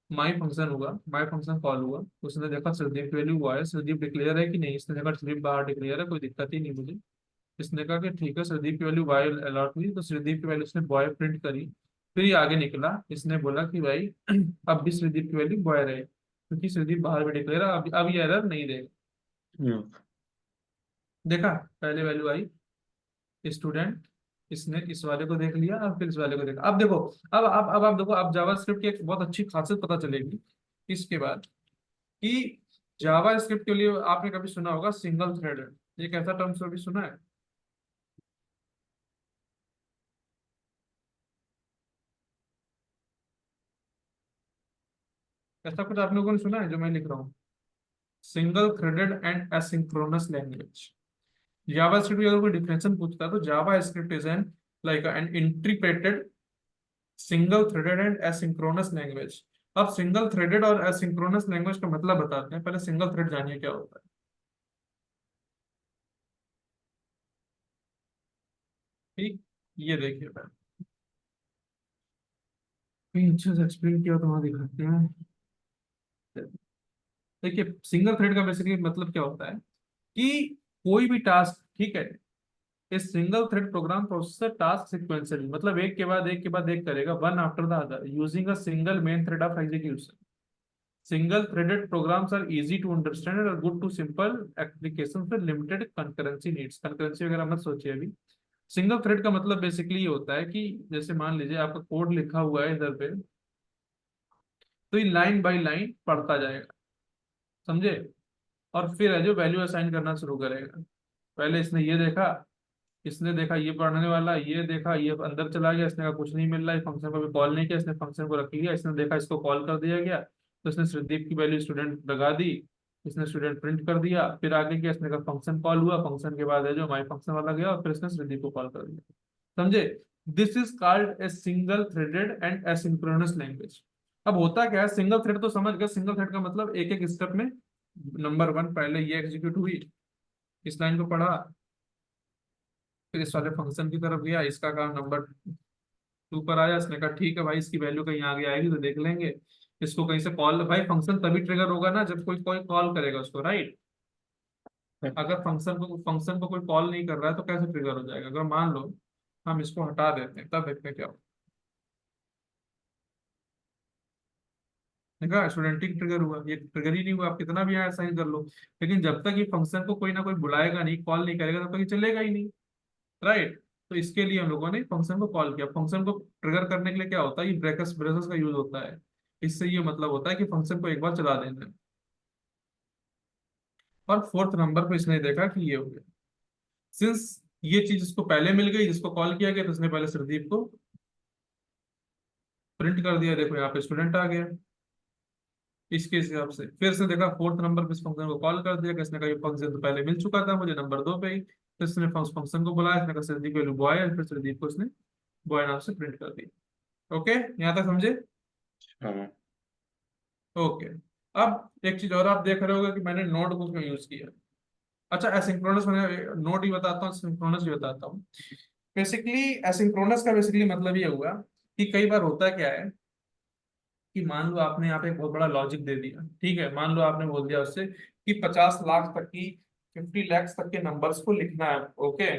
A: माई फंक्शन हुआ, माई फंक्शन कॉल हुआ, उसने देखा संदीप वैल्यू हुआ है, संदीप डिक्लेयर है कि नहीं, इसने देखा संदीप बाहर डिक्लेयर है, कोई दिक्कत ही नहीं मुझे। इसने कहा कि ठीक है संदीप की वैल्यू बॉय अलॉट हुई, तो संदीप की वैल्यू इसने बॉय प्रिंट करी। फिर ये आगे निकला, इसने बोला कि भाई अब भी संदीप की वैल्यू बॉय रहे, क्योंकि संदीप बाहर में डिक्लेयर है, अब ये एरर नहीं देगा।
B: ओके।
A: देखा पहले वैल्यू आई स्टूडेंट, इसने इस वाले को देख लिया और फिर इस वाले को देखा। अब देखो, अब आप देखो, अब जावास्क्रिप्ट की एक बहुत अच्छी खासियत पता चलेगी इसके बाद, कि जावास्क्रिप्ट के लिए आपने कभी सुना होगा सिंगल थ्रेडेड, ये कैसा टर्म्स कभी सुना है? ऐसा कुछ आप लोगों ने सुना है जो मैं लिख रहा हूँ, single threaded and asynchronous language. JavaScript की अगर कोई डिफिनेशन पूछता है तो JavaScript is an like an interpreted single threaded and asynchronous language. अब सिंगल थ्रेडेड और एसिंक्रोनस लैंग्वेज का मतलब बताते हैं, पहले सिंगल थ्रेड जानिए क्या होता है। ठीक। ये देखिए पहले कहीं अच्छे से एक्सप्लेन किया तो वहां दिखाते हैं। देखिए सिंगल थ्रेड का बेसिकली मतलब क्या होता है, कि कोई भी टास्क, ठीक है, इस single thread program processor task sequentially, मतलब एक के बाद एक के बाद एक करेगा, one after the other, using a single main thread of execution. Single threaded programs are easy to understand और good to simple application with limited concurrency needs. Concurrency वगैरह मत सोचिए अभी। सिंगल थ्रेड का मतलब बेसिकली ये होता है कि जैसे मान लीजिए आपका कोड लिखा हुआ है इधर पे, तो ये लाइन बाय लाइन पढ़ता जाएगा, समझे, और फिर है जो वैल्यू असाइन करना शुरू करेगा। पहले इसने ये देखा, इसने देखा ये पढ़ने वाला, ये देखा ये अंदर चला गया, इसने कहा कुछ नहीं मिल रहा है, फंक्शन को भी कॉल नहीं किया, इसने फंक्शन को रख लिया, इसने देखा इसको कॉल कर दिया गया, तो इसने श्रीदीप की वैल्यू स्टूडेंट लगा दी, इसने स्टूडेंट प्रिंट कर दिया, फिर आगे क्या, इसने कहा फंक्शन कॉल हुआ, फंक्शन के बाद है जो माई फंक्शन वाला गया, और फिर इसने श्रीदीप को कॉल कर दिया, समझे। This is called a single threaded and asynchronous language. अब होता क्या है, सिंगल थ्रेड तो समझ गए, सिंगल थ्रेड का मतलब एक एक स्टेप में, नंबर वन पहले ये एग्जीक्यूट हुई, इस लाइन को पढ़ा, फिर इस वाले फंक्शन की तरफ गया, इसका काम नंबर टू पर आया, इसने कहा ठीक है भाई इसकी वैल्यू कहीं आगे आएगी तो देख लेंगे, इसको कहीं से कॉल, भाई फंक्शन तभी ट्रिगर होगा ना जब कोई कोई कॉल करेगा उसको, राइट। अगर फंक्शन को कोई कॉल नहीं कर रहा है तो कैसे ट्रिगर हो जाएगा, अगर मान लो हम इसको हटा देते हैं तब देखते हैं क्या होगा। देखा स्टूडेंट ही ट्रिगर हुआ, ये ट्रिगर ही नहीं हुआ, आप कितना भी यहाँ साइन कर लो, लेकिन जब तक ये फंक्शन को कोई ना कोई बुलाएगा नहीं, कॉल नहीं करेगा, तब तक ये चलेगा ही नहीं, राइट। तो इसके लिए हम लोगों ने फंक्शन को कॉल किया। फंक्शन को ट्रिगर करने के लिए क्या होता है, ये ब्रेकर्स ब्रेसेस का यूज होता है। इससे ये मतलब होता है कि फंक्शन को एक बार चला देना है। और फोर्थ नंबर पे इसने देखा कि ये हो गया, सिंस ये चीज इसको पहले मिल गई, जिसको कॉल किया गया, तो इसने पहले श्रदीप को प्रिंट कर दिया, देखो यहाँ पे स्टूडेंट आ गया। इसके हिसाब से फिर से देखा, फोर्थ नंबर पे इस फंक्शन को कॉल कर दिया, किसने कहा ये फंक्शन तो पहले मिल चुका था मुझे नंबर 2 पे ही, फिर इसने फंक्शन को बुलाया, इसने कहा संदीप वैल्यू बॉय है, फिर संदीप को इसने बॉय नाम से प्रिंट कर दिया। ओके, यहाँ तक समझे?
B: हाँ।
A: ओके। अब एक चीज और आप देख रहे होगे कि मैंने नोट बुक में यूज किया। अच्छा, एसिंक्रोनस मैंने नोट ही बताता हूँ, सिंक्रोनस भी बताता हूँ। बेसिकली एसिंक्रोनस का बेसिकली मतलब ये हुआ कि कई बार होता क्या है कि मान लो आपने यहाँ पे एक बहुत बड़ा लॉजिक दे दिया, ठीक है, मान लो आपने बोल दिया उससे कि 50 लाख तक की, 50 लैक्स तक के नंबर्स को लिखना है। ओके,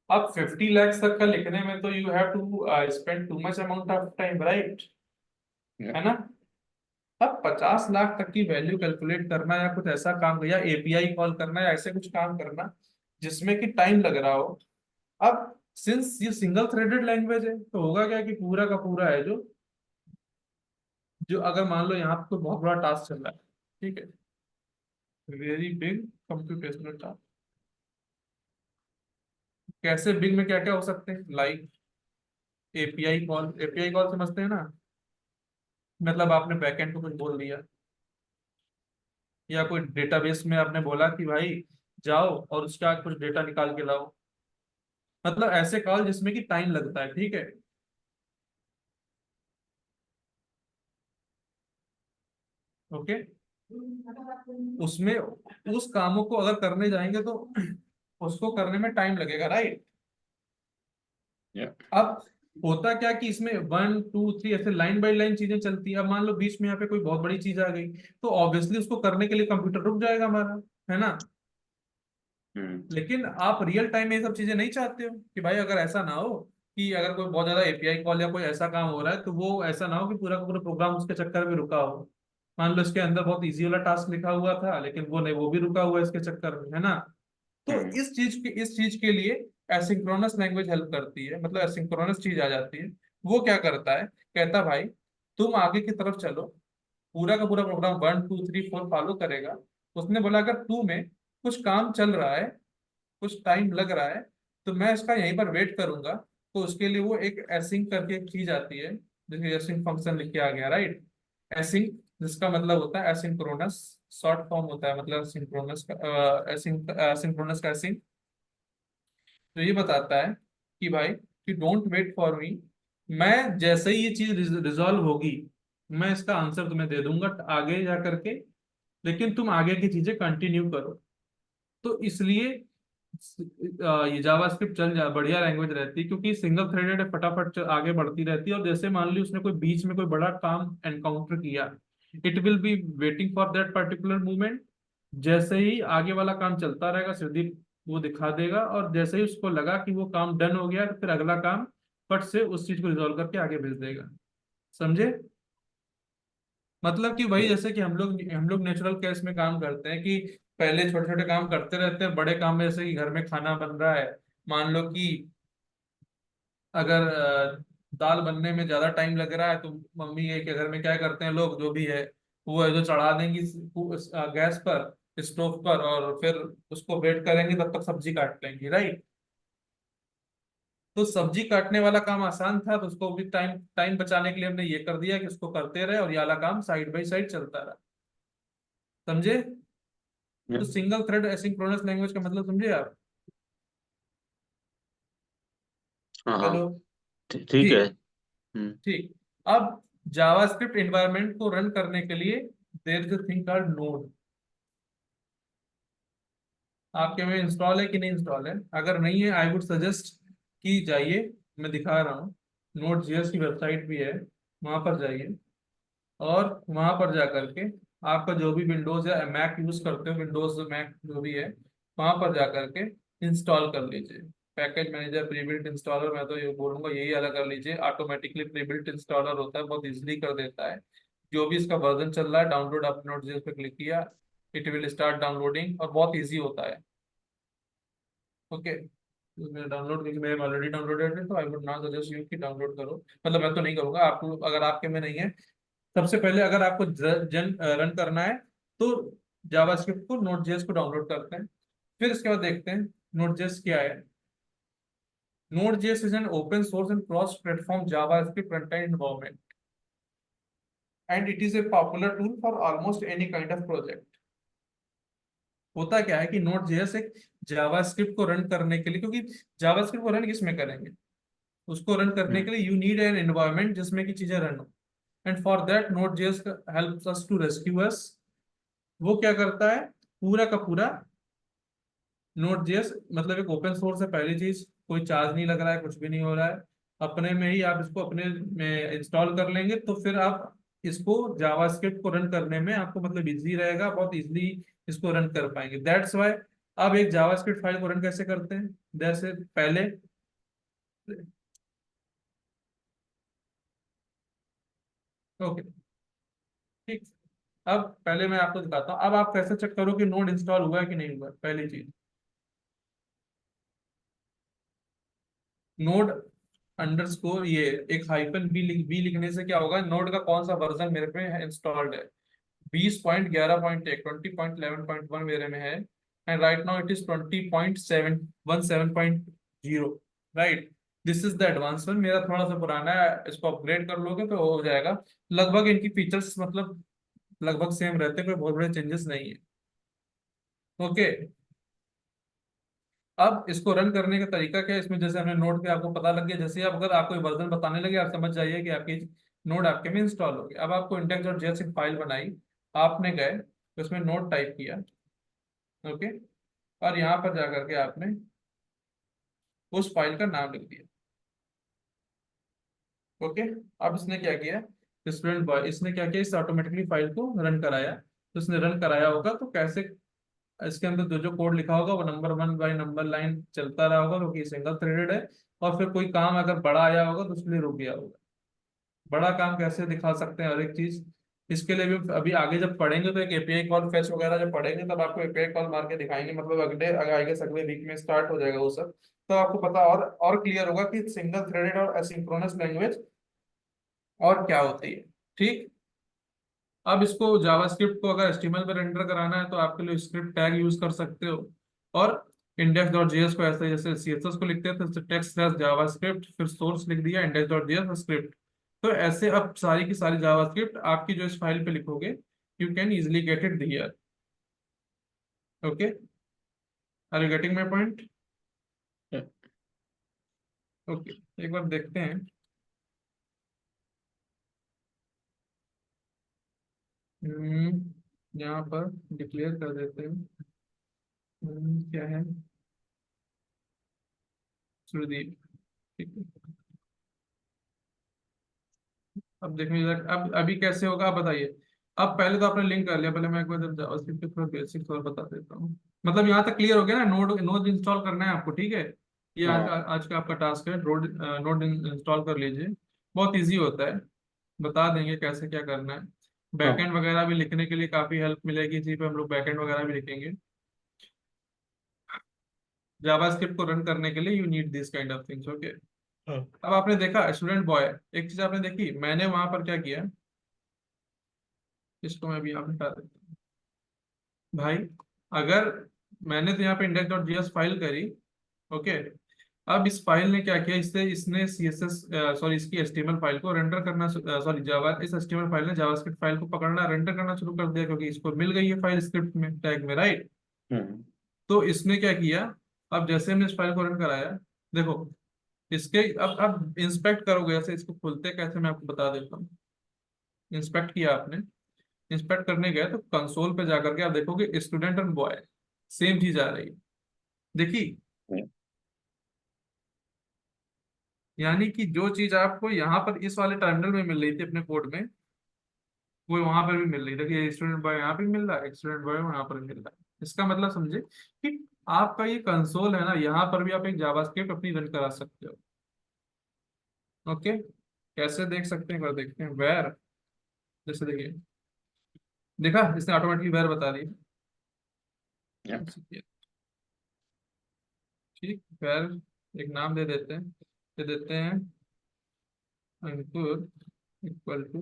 A: अब 50 लैक्स तक का लिखने में तो you have to spend too much amount of time, right?
B: Yeah.
A: है ना? अब 50 लाख तक की वैल्यू कैलकुलेट करना या कुछ ऐसा काम, या एपीआई कॉल करना या ऐसे कुछ काम करना जिसमें कि टाइम लग रहा हो। अब सिंस ये सिंगल थ्रेडेड लैंग्वेज है तो होगा क्या कि पूरा का पूरा है जो जो अगर मान लो यहाँ पे कोई बहुत बड़ा टास्क चल रहा है, ठीक है, वेरी बिग कंप्यूटेशनल टास्क। कैसे बिग में क्या क्या हो सकते हैं, like API call. API call समझते हैं ना? मतलब आपने बैकएंड को कुछ बोल दिया, या कोई डेटाबेस में आपने बोला कि भाई जाओ और उसका कुछ डेटा निकाल के लाओ। मतलब ऐसे कॉल जिसमें कि टाइम लगता है, ठीक है। ओके, उसमें उस कामों को अगर करने जाएंगे तो उसको करने में टाइम लगेगा, राइट?
B: Yeah.
A: अब होता क्या कि इसमें 1 2 3 ऐसे लाइन बाय लाइन चीजें चलती है। अब मान लो बीच में यहाँ पे कोई बहुत बड़ी चीज आ गई, तो ऑब्वियसली उसको करने के लिए कंप्यूटर रुक जाएगा हमारा, है ना? लेकिन आप रियल टाइम में ये सब चीजें नहीं चाहते हो कि भाई अगर ऐसा ना हो कि अगर कोई बहुत ज्यादा एपीआई कॉल या कोई ऐसा काम हो रहा है तो वो ऐसा ना हो कि पूरा का पूरा प्रोग्राम उसके चक्कर में रुका हो। मान लो इसके अंदर बहुत इजी वाला टास्क लिखा हुआ था लेकिन वो नहीं, वो भी रुका हुआ है इसके चक्कर में, है ना? तो
B: हम्म।
A: इस चीज के लिए एसिंक्रोनस लैंग्वेज हेल्प करती है, मतलब एसिंक्रोनस चीज आ जाती है। वो क्या करता है, कहता भाई तुम आगे की तरफ चलो, पूरा का पूरा प्रोग्राम 1 2 3 4 फॉलो करेगा। उसने बोला अगर टू में कुछ काम चल रहा है, कुछ टाइम लग रहा है, तो मैं इसका यहीं पर वेट करूंगा। तो उसके लिए वो एक एसिंक करके एक चीज आती है, जैसे एसिंक फंक्शन लिख के आ गया, राइट? एसिंक, जिसका मतलब होता है एसिंक्रोनस, शॉर्ट फॉर्म होता है मतलब सिंक्रोनस का सिंक्रोनस का एसिंक। तो ये बताता है कि भाई कि डोंट वेट फॉर मी, मैं जैसे ही ये चीज रिजॉल्व होगी मैं इसका आंसर तुम्हें दे दूंगा आगे जा करके, लेकिन तुम आगे की चीजें कंटिन्यू करो। तो इसलिए ये जावास्क्रिप्ट चल जा बढ़िया लैंग्वेज रहती है क्योंकि सिंगल थ्रेडेड है, फटाफट आगे बढ़ती रहती है। और जैसे मान ली उसने कोई बीच में कोई बड़ा काम एनकाउंटर किया, it will be waiting for that particular movement. जैसे ही आगे वाला काम चलता रहेगा सिद्धि वो दिखा देगा, और जैसे ही उसको लगा कि वो काम डन हो गया तो फिर अगला काम फट से उस चीज को रिजॉल्व करके आगे भेज देगा। समझे? मतलब कि वही, जैसे कि हम लोग नेचुरल केस में काम करते हैं कि पहले छोटे छोटे काम करते रहते हैं, बड़े काम में जैसे कि घर में खाना बन रहा है, मान लो कि अगर दाल बनने में ज्यादा टाइम लग रहा है तो मम्मी के घर में क्या करते हैं लोग, जो भी है वो है जो चढ़ा देंगी गैस पर, स्टोव पर, और फिर उसको वेट करेंगे तब तक सब्जी काट लेंगी, राइट? तो सब्जी काटने वाला काम आसान था तो उसको भी टाइम टाइम बचाने के लिए हमने ये कर दिया कि उसको करते रहे और ये वाला काम साइड बाई साइड चलता रहा। समझे?
B: Yeah.
A: तो सिंगल थ्रेड एसिंक्रोनस लैंग्वेज का मतलब समझे आप?
B: हाँ हाँ।
A: हेलो?
B: ठीक है।
A: ठीक। ठीक। अब जावास्क्रिप्ट एनवायरनमेंट को रन करने के लिए there is a thing called node. आपके में इंस्टॉल है कि नहीं इंस्टॉल है? अगर नहीं है आई वुड सजेस्ट कि जाइए, मैं दिखा रहा हूँ, नोड जेएस की वेबसाइट भी है, वहां पर जाइए और वहां पर जा करके आपका जो भी विंडोज या मैक यूज करते हो, विंडोज मैक जो भी है, वहां पर जा करके इंस्टॉल कर लीजिए। पैकेज मैनेजर प्रीबिल्ट इंस्टॉलर, मैं तो ये बोलूंगा यही अलग कर लीजिए, ऑटोमेटिकली प्रीबिल्ट इंस्टॉलर होता है, बहुत इजीली कर देता है। जो भी इसका वर्जन चल रहा है, डाउनलोड अपने नोट पे क्लिक किया, इट विल स्टार्ट डाउनलोडिंग और बहुत इजी होता है। ओके, मैं डाउनलोड क्योंकि मैं ऑलरेडी डाउनलोडेड है तो I would not suggest you कि डाउनलोड करो, मतलब मैं तो नहीं करूंगा, आपको अगर आपके में नहीं है। सबसे पहले अगर आपको जन रन करना है तो जावास्क्रिप्ट को नोड जेएस को डाउनलोड करते हैं, फिर इसके बाद देखते हैं नोड जेएस क्या है। Node.js is an open source and cross-platform JavaScript runtime environment, and it is a popular tool for almost any kind of project. होता क्या है कि Node.js एक जावास्क्रिप्ट को रन करने के लिए, क्योंकि जावास्क्रिप्ट को रन किस में करेंगे, उसको रन करने
B: हम्म
A: के लिए यू नीड एन एनवायरनमेंट जिसमें की चीजें रन हो, and for that Node.js helps us to rescue us. वो क्या करता है, पूरा का पूरा Node.js मतलब एक ओपन सोर्स है, पहली चीज, कोई चार्ज नहीं लग रहा है, कुछ भी नहीं हो रहा है, अपने में ही आप इसको अपने में इंस्टॉल कर लेंगे, तो फिर आप इसको जावास्क्रिप्ट को रन करने में आपको मतलब इजी रहेगा, बहुत इजीली इसको रन कर पाएंगे। दैट्स वाई अब एक जावास्क्रिप्ट फाइल को रन कैसे करते हैं, जैसे पहले, ओके ठीक, अब पहले मैं आपको दिखाता हूँ, अब आप कैसे चेक करो कि नोड इंस्टॉल हुआ है कि नहीं हुआ है। पहली चीज, नोड अंडरस्कोर ये एक हाइफन बी लिखने से क्या होगा, नोड का कौन सा वर्जन मेरे पे इंस्टॉल्ड है, 20.11.1 20.11.1 मेरे में है, and right now it is 20.717.0, right. This is the advance one, मेरा थोड़ा सा पुराना है, इसको अपग्रेड कर लोगे तो हो जाएगा। लगभग इनकी फीचर्स मतलब लगभग सेम रहते हैं, कोई बहुत बड़े चेंजेस नहीं है। ओके, अब इसको रन करने का तरीका क्या है, इसमें जैसे हमने नोड पे आपको पता लग गया, जैसे आप अगर आपको वर्जन बताने लगे आप समझ जाइए कि आपकी नोड आपके में इंस्टॉल हो गया। अब आपको इंडेक्स डॉट जेएस एक फाइल बनाई, आपने गए उसमें नोड टाइप किया, ओके, और यहाँ पर जाकर के आपने उस फाइल का नाम लिख दिया, ओके। अब इसने क्या किया, स्टूडेंट बॉय, इसने क्या किया, इस ऑटोमेटिकली फाइल को रन कराया। तो इसने रन कराया होगा तो कैसे, इसके अंदर जो जो कोड लिखा होगा वो number one by number line चलता रहा होगा, क्योंकि सिंगल थ्रेडेड है। और फिर कोई काम अगर बड़ा आया होगा तो उसके लिए रुक गया होगा। बड़ा काम कैसे दिखा सकते हैं हर एक चीज, इसके लिए भी अभी आगे जब पढ़ेंगे तो एक एपीआई कॉल फेच वगैरह जब पढ़ेंगे तब आपको एपीआई कॉल मार के दिखाएंगे, मतलब अगले अगले वीक में स्टार्ट हो जाएगा वो सब। तो आपको पता और क्लियर होगा कि सिंगल थ्रेडेड और एसिंक्रोनस लैंग्वेज और क्या होती है, ठीक। अब इसको जावास्क्रिप्ट को अगर एचटीएमएल पे रेंडर कराना है तो आपके लिए स्क्रिप्ट टैग यूज कर सकते हो, और इंडेक्स डॉट जेएस को ऐसे जैसे सीएसएस को लिखते हैं तो टेक्स्ट स्लैश जावास्क्रिप्ट फिर सोर्स लिख दिया इंडेक्स डॉट जेएस स्क्रिप्ट। तो ऐसे अब सारी की सारी जावास्क्रिप्ट आपकी जो इस फाइल पे लिखोगे, you can easily get it here. Okay, are you getting my point?
B: yeah,
A: okay, एक बार देखते हैं। यहाँ पर डिक्लेयर कर देते हैं। क्या है, सुरदीप, ठीक है। अब देखने जरा, अब अभी कैसे होगा आप बताइए। अब पहले तो आपने लिंक कर लिया, पहले मैं एक बार जब जावास्क्रिप्ट के थोड़ा बेसिक्स और बता देता हूँ। मतलब यहाँ तक क्लियर हो गया ना, नोड नोड इंस्टॉल करना है आपको, ठीक है। ये
B: हाँ
A: आज का आपका टास्क है, नोड इंस्टॉल कर लीजिए। बहुत इजी होता है, बता देंगे कैसे क्या करना है।
B: हाँ
A: बैकएंड वगैरह भी लिखने के लिए काफी हेल्प मिलेगी, इसी पे हम लोग बैकएंड वगैरह भी लिखेंगे। जावास्क्रिप्ट को रन करने के लिए you need this kind of things, okay.
B: हाँ
A: अब आपने देखा स्टूडेंट बॉय, एक चीज आपने देखी, मैंने वहां पर क्या किया, इसको मैं अभी यहाँ हटा देता हूँ भाई। अगर मैंने तो यहाँ पे इंडेक्स डॉट जीएस फाइल करी, ओके। अब इस फाइल ने क्या किया, इससे इसने सीएसएस सॉरी इसकी एचटीएमएल फाइल को रेंडर करना, सॉरी जावा, इस एचटीएमएल फाइल ने जावास्क्रिप्ट फाइल को पकड़ना रेंडर करना शुरू कर दिया, क्योंकि इसको मिल गई है फाइल स्क्रिप्ट में टैग में, राइट।
B: हम्म
A: तो इसने क्या किया, अब जैसे हमने इस फाइल को रन कराया, देखो इसके, अब इंस्पेक्ट करोगे ऐसे, इसको खोलते कैसे मैं आपको बता देता हूँ। इंस्पेक्ट किया आपने, इंस्पेक्ट करने गए तो कंसोल पे जाकर के आप देखोगे स्टूडेंट और बॉय सेम चीज आ रही है, देखी।
B: yeah,
A: यानी कि जो चीज आपको यहाँ पर इस वाले टर्मिनल में मिल रही थी अपने कोड में, वो वहां पर भी मिल रही है। देखिए स्टूडेंट बॉय यहाँ पे मिल रहा है, स्टूडेंट बॉय वहां पर मिल रहा है। इसका मतलब समझे कि आपका ये कंसोल है ना, यहाँ पर भी आप एक जावास्क्रिप्ट अपनी रन करा सकते हो, ओके। कैसे देख सकते हैं, एक बार देखते हैं, वेर, जैसे देखिए, देखा इसने ऑटोमेटिकली वेर बता दी,
B: yeah,
A: ठीक। वेर एक नाम दे देते हैं, दे देते हैं अंकुर इक्वल टू,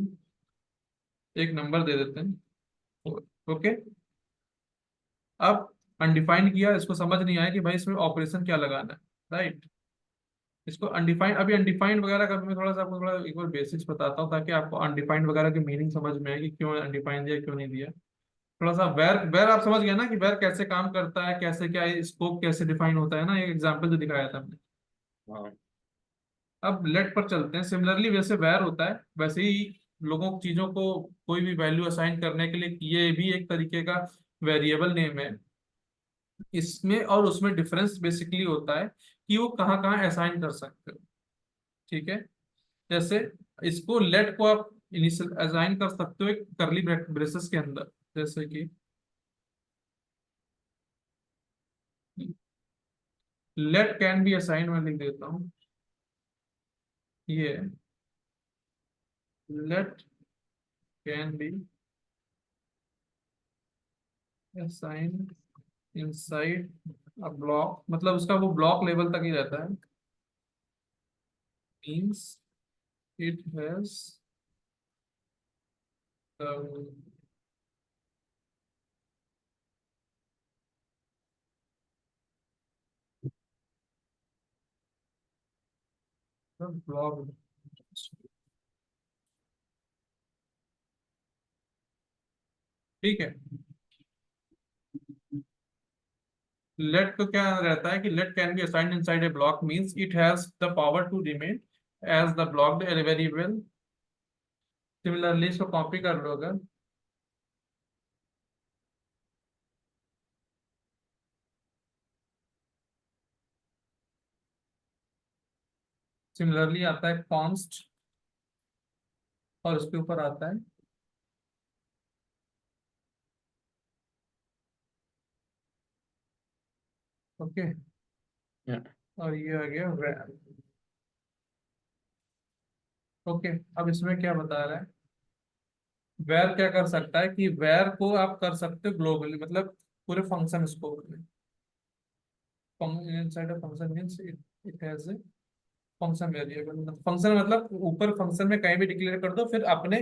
A: एक नंबर दे देते हैं, ओके। अब अनडिफाइंड किया, इसको समझ नहीं आया कि भाई इसमें ऑपरेशन क्या लगाना है, राइट। इसको अनडिफाइंड, अभी अनडिफाइंड वगैरह का मैं थोड़ा सा आपको थोड़ा एक बार बेसिक्स बताता हूँ, ताकि आपको अनडिफाइंड वगैरह की मीनिंग समझ में आए कि क्यों अनडिफाइंड दिया क्यों नहीं दिया। थोड़ा सा वेर वेर आप समझ गए ना कि वेर कैसे काम करता है, कैसे क्या स्कोप कैसे डिफाइन होता है ना, एक एग्जांपल जो दिखाया था हमने।
B: हाँ।
A: अब लेट पर चलते हैं। सिमिलरली वैसे वेर होता है वैसे ही लोगों चीजों को कोई भी वैल्यू असाइन करने के लिए ये भी एक तरीके का वेरिएबल नेम है। इसमें और उसमें डिफरेंस बेसिकली होता है कि वो कहाँ कहाँ असाइन कर सकते हो। ठीक है। जैसे इसको लेट को आप इनिशियल असाइन कर सकते हो एक करली ब्रेसेस के अंदर, जैसे कि लेट कैन बी असाइन, मैं लिख देता हूँ ये let can be assign inside a block, मतलब उसका वो ब्लॉक लेवल तक ही रहता है। Means it has block. ठीक है। लेट को क्या रहता है कि let can be assigned inside a block means it has the power to remain as the blocked variable. Similarly इसको कॉपी कर लो अगर। सिमिलरली आता है कॉन्स्ट, और उसके ऊपर आता है ओके,
B: Yeah.
A: और ये आ गया वैर। ओके। अब इसमें क्या बता रहा है, वैर क्या कर सकता है कि वैर को आप कर सकते हो ग्लोबली, मतलब पूरे फंक्शन स्कोप में। Inside a function means it has a function variable. Function मतलब ऊपर फंक्शन में कहीं भी डिक्लेयर कर दो, फिर अपने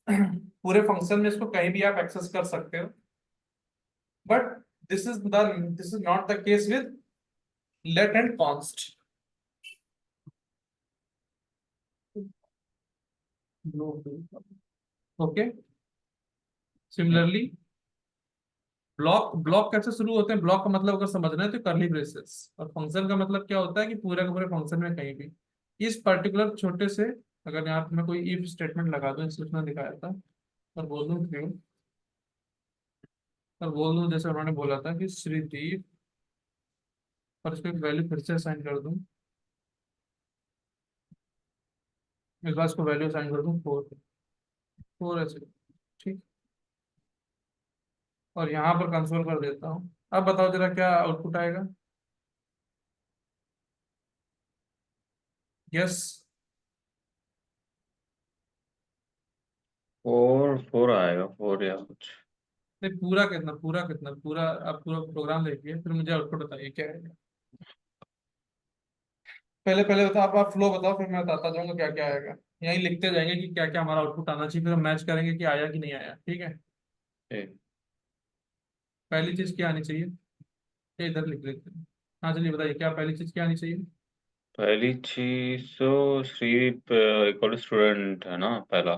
A: पूरे फंक्शन में इसको कहीं भी आप एक्सेस कर सकते हो। But this is not the case with let and const. Okay. Similarly block, block कैसे शुरू होते हैं, ब्लॉक का मतलब अगर समझना है तो करली ब्रेसेस, और फंक्शन का मतलब क्या होता है कि पूरे के पूरे फंक्शन में कहीं भी इस पर्टिकुलर छोटे से, अगर यहाँ पे मैं कोई इफ स्टेटमेंट लगा दूं, इसलिए उसने दिखाया था, और बोल दूं ट्रू, और बोल दूं जैसे उन्होंने बोला था कि श्रीदीप, और इसको एक वैल्यू फिर से असाइन कर दूं, इस बार इसको वैल्यू असाइन कर दूं 4, 4 ऐसे। ठीक। और यहाँ पर कंसोल कर देता हूँ। अब बताओ जरा क्या आउटपुट आएगा। यस।
B: 4 4 आएगा, 4 या कुछ।
A: नहीं, पूरा कितना, पूरा कितना, पूरा आप पूरा प्रोग्राम देखिए फिर मुझे आउटपुट बताइए क्या है। पहले पहले बताओ, आप फ्लो बताओ, फिर मैं बताता जाऊंगा क्या क्या आएगा। यहीं लिखते जाएंगे कि क्या क्या हमारा आउटपुट आना चाहिए, फिर हम मैच करेंगे कि आया कि नहीं आया। ठीक है।
B: ठीक।
A: पहली चीज क्या आनी चाहिए, ये इधर लिख लेते हैं। हाँ चलिए बताइए क्या पहली चीज क्या आनी चाहिए।
B: पहली चीज तो श्री इक्वल स्टूडेंट है ना पहला।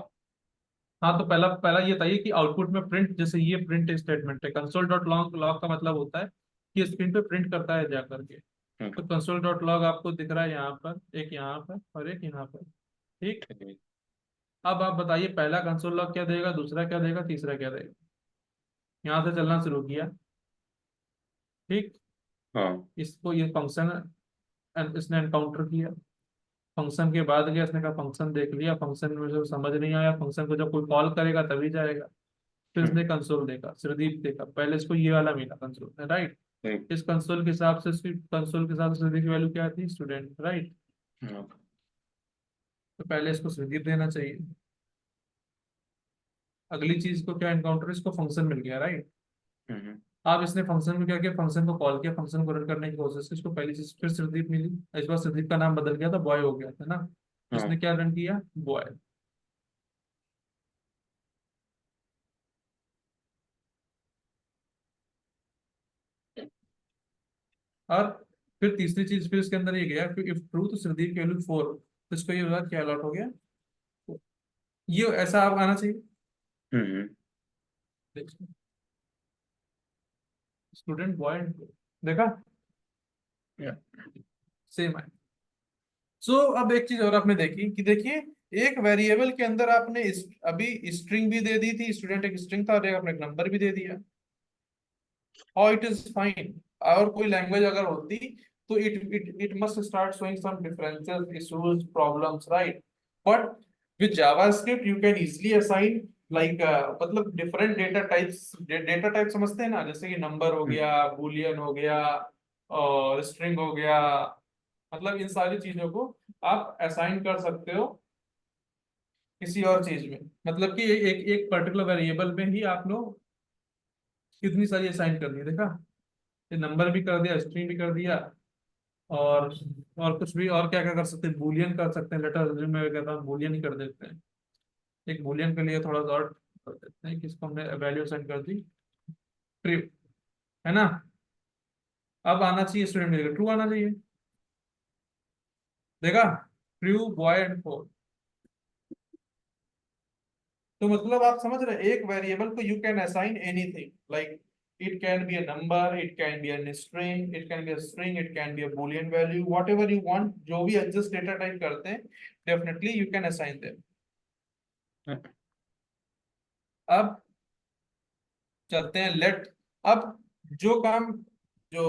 A: हाँ तो पहला पहला ये बताइए कि आउटपुट में प्रिंट, जैसे ये प्रिंट स्टेटमेंट है, कंसोल डॉट लॉग, लॉग का मतलब होता है कि स्क्रीन पे प्रिंट करता है जा करके।
B: हम्म,
A: तो कंसोल डॉट लॉग आपको दिख रहा है यहाँ पर, एक यहाँ पर और एक यहाँ पर। ठीक।
B: ठीक।
A: अब आप बताइए पहला कंसोल लॉग क्या देगा, दूसरा क्या देगा, तीसरा क्या देगा। यहाँ से चलना शुरू किया। ठीक।
B: हाँ।
A: इसको ये फंक्शन इसने एनकाउंटर किया, फंक्शन के बाद गया, इसने कहा फंक्शन देख लिया, फंक्शन में जो समझ नहीं आया, फंक्शन को जब कोई कॉल करेगा तभी जाएगा। फिर
B: हम्म,
A: इसने कंसोल देखा, श्रदीप देखा, पहले इसको ये वाला मिला कंसोल, राइट।
B: ठीक।
A: इस कंसोल के हिसाब से कंसोल के हिसाब से श्रदीप की वैल्यू क्या थी, स्टूडेंट, राइट।
B: हाँ।
A: तो पहले इसको श्रदीप देना चाहिए। अगली चीज को क्या एनकाउंटर, इसको फंक्शन मिल गया, राइट।
B: हम्म,
A: अब इसने फंक्शन में क्या किया, फंक्शन को कॉल किया, फंक्शन को रन करने की कोशिश की, इसको पहली चीज फिर श्रदीप मिली। इस बार श्रदीप का नाम बदल गया था, बॉय हो गया था ना। इसने
B: हाँ।
A: क्या रन किया, बॉय। और फिर तीसरी चीज फिर इसके अंदर ये गया कि इफ ट्रू तो संदीप की वैल्यू 4, तो इसको ये बोला क्या अलॉट हो गया, ये ऐसा आप आना चाहिए।
B: हम्म।
A: स्टूडेंट बॉय, देखा,
B: या।
A: सेम है। सो अब एक चीज और आपने देखी कि देखिए, एक वेरिएबल के अंदर आपने अभी स्ट्रिंग भी दे दी थी, स्टूडेंट एक स्ट्रिंग था, और एक आपने एक नंबर भी दे दिया, और इट इज फाइन। और कोई लैंग्वेज अगर होती तो it must start showing some differences, issues, problems, right? But with JavaScript you can easily assign like, मतलब डिफरेंट डेटा टाइप समझते हैं ना, जैसे कि नंबर हो
B: हम्म।
A: गया, बूलियन हो गया, और स्ट्रिंग हो गया, मतलब इन सारी चीजों को आप असाइन कर सकते हो किसी और चीज में। मतलब कि एक एक पर्टिकुलर वेरिएबल में ही आप लोग कितनी सारी असाइन कर दी, देखा, ये नंबर भी कर दिया, स्ट्रिंग भी कर दिया, और और कुछ भी, और क्या क्या कर सकते हैं, बूलियन कर सकते हैं, लेटर में कहता हूँ बूलियन ही कर देते हैं। एक बूलियन के लिए थोड़ा सा और कर देते हैं कि इसको हमने वैल्यू असाइन कर दी, ट्रू, है ना? अब आना चाहिए स्टूडेंट, ट्रू आना चाहिए, देखा, ट्रू, बॉय एंड फोर। तो मतलब आप समझ रहे हैं, एक वेरिएबल को you can assign anything, like it can be a number, it can be a string, it can be a string, it can be a Boolean value, what ever you want, जो भी adjust data type करते हैं, definitely you can assign them. अब चलते हैं late. अब जो काम जो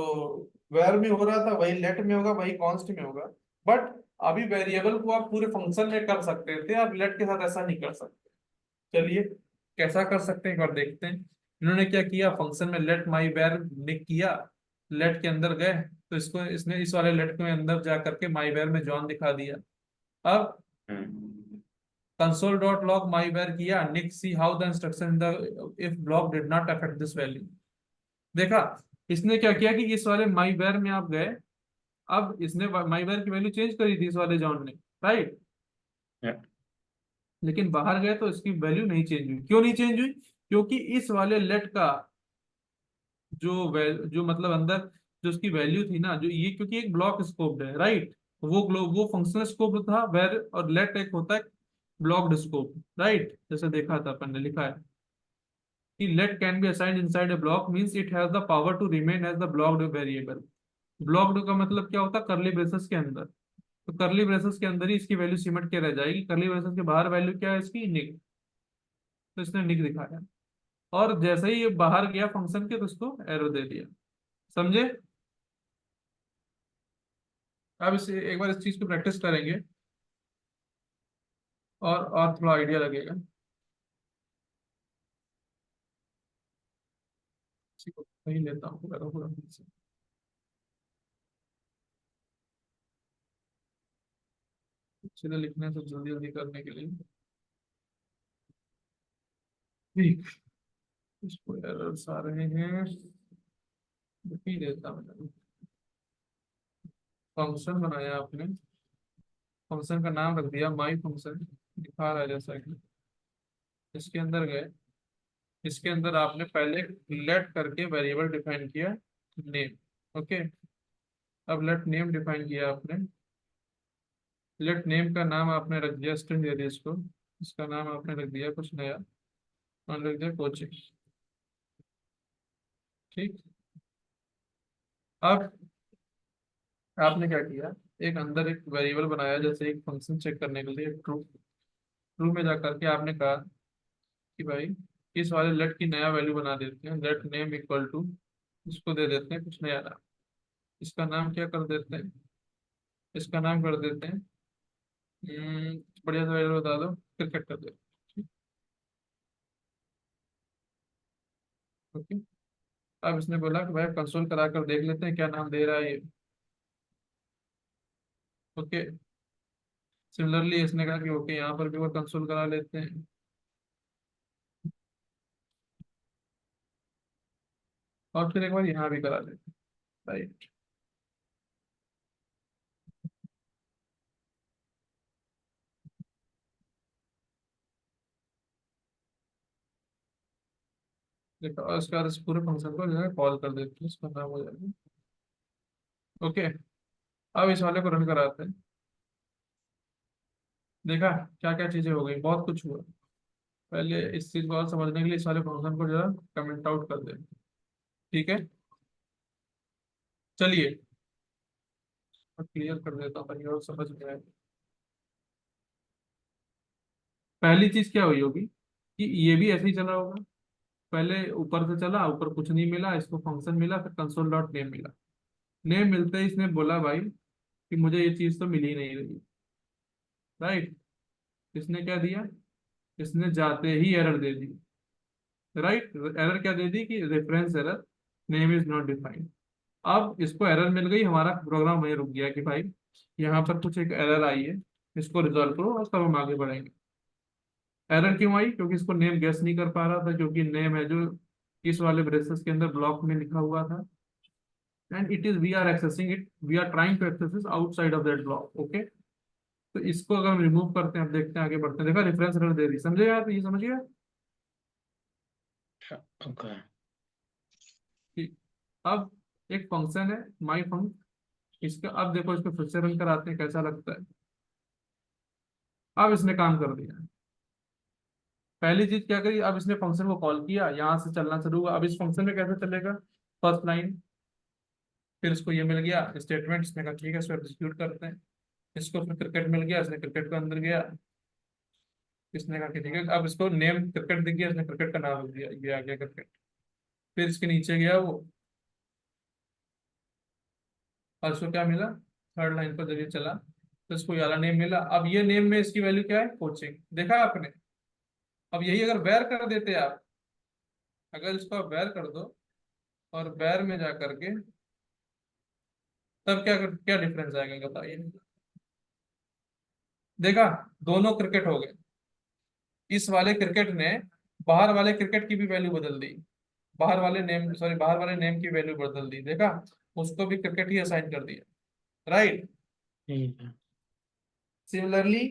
A: वेर में हो रहा था वही लेट में होगा, वही कॉन्स्ट में होगा, बट अभी वेरिएबल को आप पूरे फंक्शन में कर सकते थे, आप लेट के साथ ऐसा नहीं कर सकते। चलिए कैसा कर सकते हैं एक बार देखते हैं। इन्होंने क्या किया, फंक्शन में लेट माई वेर निक किया, लेट के अंदर गए, तो इसको इसने इस वाले लेट के अंदर जा करके माई वेर में जॉन दिखा दिया। अब
B: hmm.
A: Console dot log my var किया, Nick see how the instruction in the if block did not affect this value, देखा, इसने क्या किया कि इस वाले माई वेर में आप गए, अब इसने माई वेर की वैल्यू चेंज करी थी इस वाले जॉन ने, राइट?
B: या।
A: लेकिन बाहर गए तो इसकी वैल्यू नहीं चेंज हुई, क्यों नहीं चेंज हुई? क्योंकि इस वाले लेट का जो मतलब अंदर जो उसकी वैल्यू थी ना, जो ये क्योंकि एक ब्लॉक स्कोप्ड है, राइट? वो फंक्शनल स्कोप था वेर, और लेट एक होता है ब्लॉक्ड स्कोप, राइट? जैसे देखा था अपन ने, लिखा है कि let can be assigned inside a block means it has the power to remain as the blocked variable। Blocked का मतलब क्या होता है, करली ब्रेसेस के अंदर, तो करली ब्रेसेस के अंदर ही इसकी वैल्यू सिमट के रह जाएगी, करली ब्रेसेस के बाहर वैल्यू क्या है इसकी, निक, तो इसने निक दिखाया, और जैसे ही ये बाहर गया फंक्शन के तो उसको एरर दे दिया, समझे? अब इस एक बार इस चीज को प्रैक्टिस करेंगे, और थोड़ा आइडिया लगेगा। इसी को नहीं लेता हूँ पूरा का पूरा फिर से। सीधे लिखने से जल्दी जल्दी करने के लिए, ठीक, इसको एरर्स आ रहे हैं, लिख ही देता हूँ। फंक्शन बनाया आपने, फंक्शन का नाम रख दिया माई फंक्शन, दिखा रहा है जैसा कि, इसके अंदर गए, इसके अंदर आपने पहले लेट करके वेरिएबल डिफाइन किया, नेम, ओके। अब लेट नेम डिफाइन किया आपने, लेट नेम का नाम आपने रख दिया, स्ट्रिंग दे दिया इसको, इसका नाम आपने रख दिया कुछ नया, मान रख दिया कोचिंग, ठीक। अब आपने क्या किया, एक अंदर एक वेरिएबल बनाया, जैसे एक फंक्शन चेक करने के लिए, ट्रू, ट्रू में जाकर के आपने कहा कि भाई इस वाले लेट की नया वैल्यू बना देते हैं, लेट नेम इक्वल टू, इसको दे देते हैं कुछ नया नाम, इसका नाम क्या कर देते हैं, इसका नाम कर देते हैं, बढ़िया सा वैल्यू बता दो, क्रिकेट कर देते हैं, ओके। अब इसने बोला कि भाई कंसोल करा कर देख लेते हैं क्या नाम दे रहा है ये, ओके। सिमिलरली इसने कहा कि ओके यहाँ पर भी वो कंसोल करा लेते हैं, और फिर एक बार यहाँ भी करा लेते हैं, राइट? देखो, और उसके बाद इस पूरे फंक्शन को जो है कॉल कर देते हैं, इसका नाम हो जाएगा ओके, अब इस वाले को रन कराते हैं। देखा क्या क्या चीजें हो गई, बहुत कुछ हुआ। पहले इस चीज को और समझने के लिए इस वाले फंक्शन को जरा कमेंट आउट कर दे। ठीक है, चलिए क्लियर कर देता हूँ ताकि और समझ में आए। पहली चीज क्या हुई होगी कि ये भी ऐसे ही चला होगा। पहले ऊपर से चला, ऊपर कुछ नहीं मिला, इसको फंक्शन मिला, फिर कंसोल डॉट नेम मिला। नेम मिलते ही इसने बोला भाई कि मुझे ये चीज तो मिल ही नहीं रही। राइट, इसने क्या दिया, इसने जाते ही एरर दे दी। राइट, एरर क्या दे दी कि reference error, name is not defined. अब इसको एरर मिल गई, हमारा प्रोग्राम वहीं रुक गया कि भाई यहाँ पर कुछ एक एरर आई है, इसको रिजॉल्व करो और तब हम आगे बढ़ेंगे। एरर क्यों आई, क्योंकि इसको नेम गेस नहीं कर पा रहा था, क्योंकि नेम है जो इस वाले ब्रेसेस के अंदर ब्लॉक में लिखा हुआ था, and it is we are accessing it, we are trying to access this outside of that block. Okay, तो इसको अगर हम रिमूव करते हैं, अब देखते हैं आगे बढ़ते हैं। देखा रेफरेंस एरर दे रही, समझे यार, ये समझिए।
B: ओके।
A: ठीक, अब एक फंक्शन है माई फंक्शन, इसका अब देखो, इसको फिर से रन कराते हैं कैसा लगता है। अब इसने काम कर दिया। पहली चीज क्या करी, अब इसने फंक्शन को कॉल किया, यहाँ से चलना शुरू हुआ। अब इस फंक्शन में कैसे चलेगा, फर्स्ट लाइन, फिर इसको ये मिल गया स्टेटमेंट, इसने कहा ठीक है इसको एग्जीक्यूट करते हैं। इसको फिर क्रिकेट मिल गया, इसने क्रिकेट के अंदर गया, इसने कहा कि ठीक है, अब इसको नेम क्रिकेट दिख गया, इसने क्रिकेट का नाम लिख दिया, ये आ गया क्रिकेट। फिर इसके नीचे गया वो, और उसको क्या मिला, थर्ड लाइन पर जब ये चला तो इसको ये वाला नेम मिला। अब ये नेम में इसकी वैल्यू क्या है, कोचिंग, देखा आपने। अब यही अगर वैर कर देते आप, अगर इसको आप वैर कर दो और वैर में जा करके, तब क्या क्या डिफरेंस आएगा बताइए। देखा, दोनों क्रिकेट हो गए। इस वाले क्रिकेट ने बाहर वाले क्रिकेट की भी वैल्यू बदल दी, बाहर वाले नेम, सॉरी, बाहर वाले नेम की वैल्यू बदल दी। देखा, उसको भी क्रिकेट ही असाइन कर दिया। राइट,
B: ठीक है।
A: सिमिलरली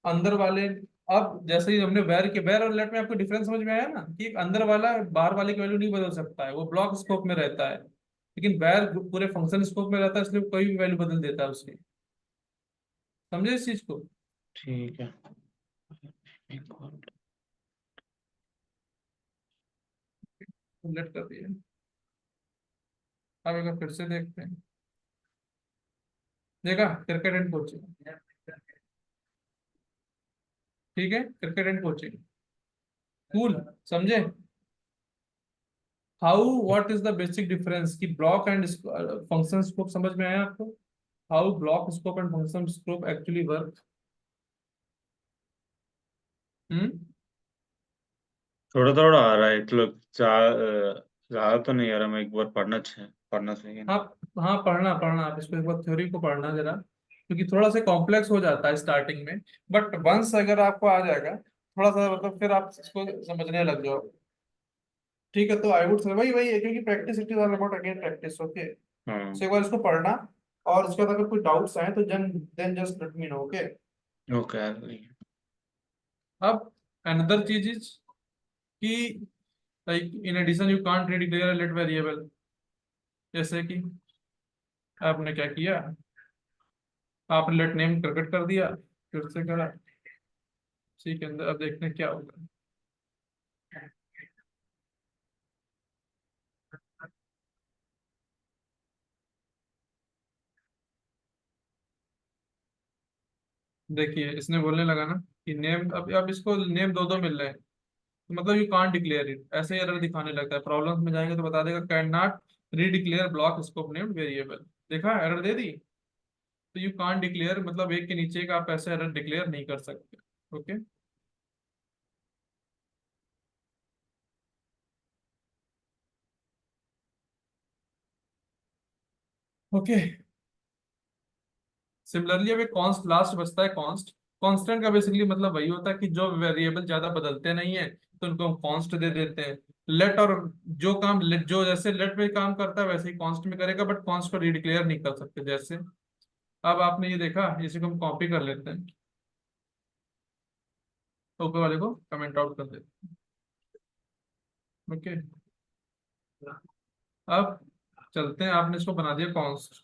A: अंदर वाले, अब जैसे ही हमने वैर के, वैर और लेट में आपको डिफरेंस समझ में आया ना, कि एक अंदर वाला बाहर वाले की वैल्यू नहीं बदल सकता है, वो ब्लॉक स्कोप में रहता है, लेकिन वैर पूरे फंक्शन स्कोप में रहता है, इसलिए वो कोई भी वैल्यू बदल देता है उसकी। समझे इस चीज को।
B: ठीक है। एक और।
A: लेट कर दिया। अब एक बार फिर से देखते हैं। देखा, क्रिकेट एंड कोचिंग, ठीक है, क्रिकेट एंड कोचिंग, कूल, समझे। How, what is the basic difference कि ब्लॉक एंड फंक्शन स्कोप, समझ में आया आपको, how block scope and function scope actually work. Hmm,
B: थोड़ा थोड़ा आ रहा है, मतलब ज्यादा तो नहीं आ रहा। मैं एक बार पढ़ना चाहिए।
A: हाँ, हाँ, पढ़ना पढ़ना आप इसको एक बार, थ्योरी को पढ़ना जरा, क्योंकि थोड़ा सा कॉम्प्लेक्स हो जाता है स्टार्टिंग में, बट वंस अगर आपको आ जाएगा थोड़ा सा, मतलब फिर आप इसको समझने लग जाओ। ठीक है, तो आई वुड से वही वही है, क्योंकि practice, it is all about again practice. Okay,
B: हाँ।
A: सो एक बार इसको पढ़ना, और उसके बाद अगर कोई डाउट्स आए तो then just let me know. Okay,
B: okay.
A: अब अनदर चीज इज कि like in addition you can't declare let variable. जैसे कि आपने क्या किया, आपने लेट नेम प्रकट कर दिया, फिर से करा, उसी के अंदर अब देखते हैं क्या होगा। देखिए इसने बोलने लगा ना कि नेम, अब इसको नेम दो दो मिल रहे हैं, तो मतलब यू कांट डिक्लेयर इट, ऐसे एरर दिखाने लगता है। प्रॉब्लम्स में जाएंगे तो बता देगा can not redeclare block scope named variable. देखा, एरर दे दी। तो यू कांट डिक्लेयर मतलब एक के नीचे एक आप ऐसे एरर डिक्लेयर नहीं कर सकते। ओके, ओके, सिमिलरली अब एक कॉन्स्ट लास्ट बचता है, कॉन्स्ट। कांस्टेंट का बेसिकली मतलब वही होता है कि जो वेरिएबल ज्यादा बदलते नहीं है तो उनको हम कॉन्स्ट दे देते हैं। लेट और जो काम जो जैसे लेट में काम करता है वैसे ही कॉन्स्ट में करेगा, बट कॉन्स्ट को रिडिक्लेयर नहीं कर सकते। जैसे अब आपने ये देखा, इसी को हम कॉपी कर लेते हैं, तो ऊपर वाले को कमेंट आउट कर देते हैं। ओके, अब चलते हैं, आपने इसको बना दिया कॉन्स्ट।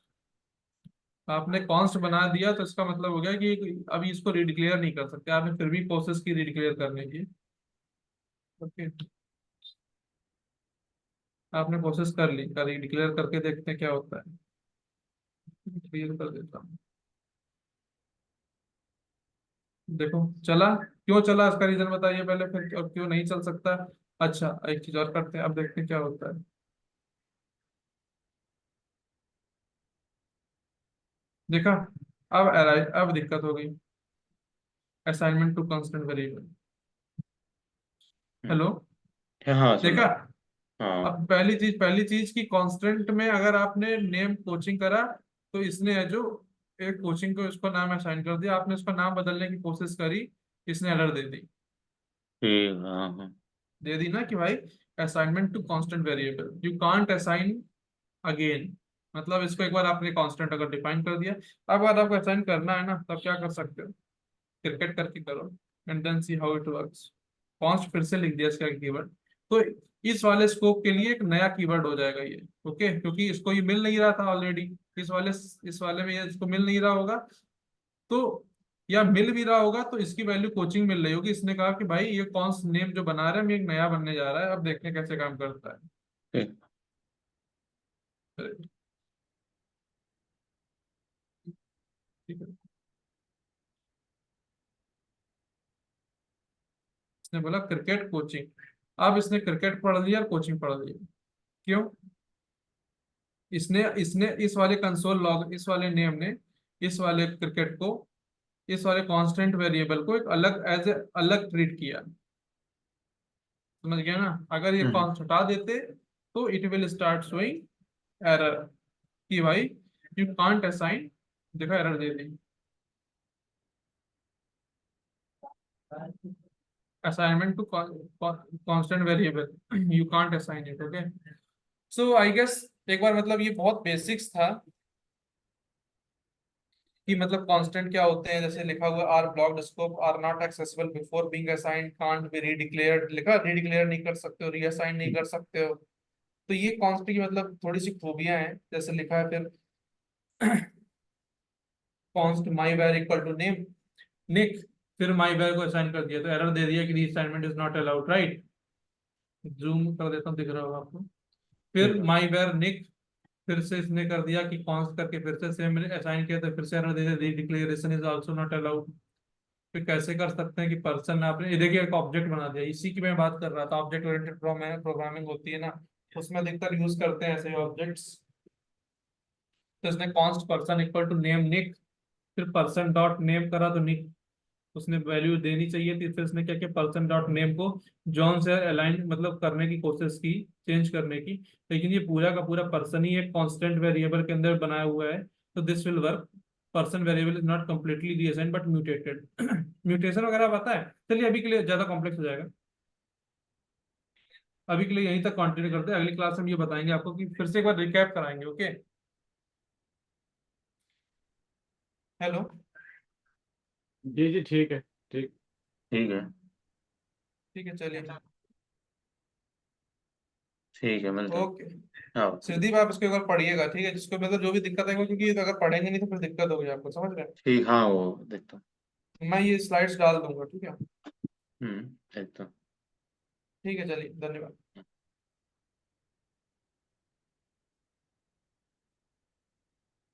A: आपने कॉन्स्ट बना दिया तो इसका मतलब हो गया कि अभी इसको रिडिक्लेयर नहीं कर सकते, आपने फिर भी प्रोसेस की रिडिक्लेयर करने की। ओके, आपने प्रोसेस कर ली, कर रिडिक्लेयर करके देखते हैं क्या होता है। क्लियर कर देता हूँ। देखो चला, क्यों चला इसका रीजन बताइए पहले, फिर और क्यों नहीं चल सकता। अच्छा एक चीज और करते हैं, अब देखते हैं क्या होता है। देखा, अब दिक्कत हो गई। Assignment to constant variable.
B: Hmm,
A: hello.
B: हाँ सुना।
A: देखा,
B: हाँ।
A: अब पहली चीज की कांस्टेंट में अगर आपने नेम कोचिंग करा, तो इसने है जो एक कोचिंग को इसको नाम असाइन कर दिया, आपने उसका नाम बदलने की कोशिश करी, इसने एरर दे दी।
B: ठीक, हाँ हाँ।
A: दे दी ना कि भाई assignment to constant variable, you can't assign again. मतलब इसको एक बार आपने कांस्टेंट अगर डिफाइन कर दिया, अब अगर आपको असाइन करना है ना, तब क्या कर सकते हो, क्रिकेट करके करो, and then see how it works. Const फिर से लिख दिया इसका कीवर्ड। तो इस वाले स्कोप के लिए एक नया कीवर्ड हो जाएगा ये। ओके, क्योंकि इसको ये मिल नहीं रहा था ऑलरेडी, इस वाले में ये इसको मिल नहीं रहा होगा। तो या मिल भी रहा होगा तो इसकी वैल्यू कोचिंग मिल रही होगी, इसने कहा कि भाई ये कॉन्स्ट नेम जो बना रहे हैं, हम एक नया बनने जा रहा है, अब देखते हैं कैसे काम करता
B: ठीक।
A: है। ठीक है, इसने बोला क्रिकेट कोचिंग। अब इसने क्रिकेट पढ़ लिया और कोचिंग पढ़ लिया। क्यों, इसने इसने इस वाले कंसोल लॉग, इस वाले नेम ने इस वाले क्रिकेट को, इस वाले कांस्टेंट वेरिएबल को एक अलग एज ए अलग ट्रीट किया। समझ गया ना, अगर ये
B: हम्म।
A: कॉन्स्ट हटा देते तो it will start showing error कि भाई यू कांट असाइन। देखो एरर दे दी, assignment to constant variable, you can't assign it. Okay, so I guess एक बार मतलब ये बहुत बेसिक्स था कि मतलब कांस्टेंट क्या होते हैं, जैसे लिखा हुआ are blocked scope are not accessible before being assigned, can't be redeclared, लिखा रीडिक्लेयर नहीं कर सकते हो, रीअसाइन नहीं कर सकते हो। तो ये कांस्टेंट की मतलब थोड़ी सी खूबियां हैं, जैसे लिखा है फिर const my var equal to name Nick, फिर माई वेर को असाइन कर दिया तो एरर दे दिया कि reassignment is not allowed, right. Zoom कर देता हूँ, दिख रहा होगा आपको। फिर
B: ठीक।
A: माई वेर निक, फिर से इसने कर दिया कि कॉन्स्ट करके फिर से सेम असाइन किया तो फिर से एरर दे दिया रीडिक्लेरेशन इज आल्सो नॉट अलाउड। फिर कैसे कर सकते हैं कि पर्सन, आपने ये देखिए एक ऑब्जेक्ट बना दिया, इसी की मैं बात कर रहा था, ऑब्जेक्ट ओरिएंटेड प्रोग्रामिंग होती है ना, उसमें अधिकतर यूज करते हैं ऐसे ऑब्जेक्ट्स। तो इसने const person equal to name Nick, फिर पर्सन डॉट नेम करा तो निक उसने वैल्यू देनी चाहिए थी, फिर इसने क्या किया, पर्सन डॉट नेम को जॉन से अलाइन मतलब करने की कोशिश की, चेंज करने की। लेकिन ये पूरा का पूरा पर्सन ही एक कांस्टेंट वेरिएबल के अंदर बनाया हुआ है, तो this will work. Person variable is not completely reassigned but mutated. Mutation वगैरह पता है, चलिए अभी के लिए ज्यादा कॉम्प्लेक्स हो जाएगा, अभी के लिए यहीं तक कंटिन्यू करते हैं, अगली क्लास में हम ये बताएंगे आपको कि फिर से एक बार रिकैप कराएंगे। Okay, hello.
C: जी जी ठीक है। ठीक।
B: ठीक है।
A: ठीक है चलिए।
B: ठीक है, मिलते हैं।
A: ओके,
B: हाँ।
A: सिद्दीप आप इसको एक बार पढ़िएगा, ठीक है, जिसको मतलब जो भी दिक्कत आएगी, क्योंकि अगर पढ़ेंगे नहीं तो फिर दिक्कत होगी आपको, समझ रहे हैं।
B: ठीक, हाँ वो देखता हूँ।
A: मैं ये स्लाइड्स डाल दूंगा, ठीक है।
B: देखता हूँ।
A: ठीक है चलिए, धन्यवाद।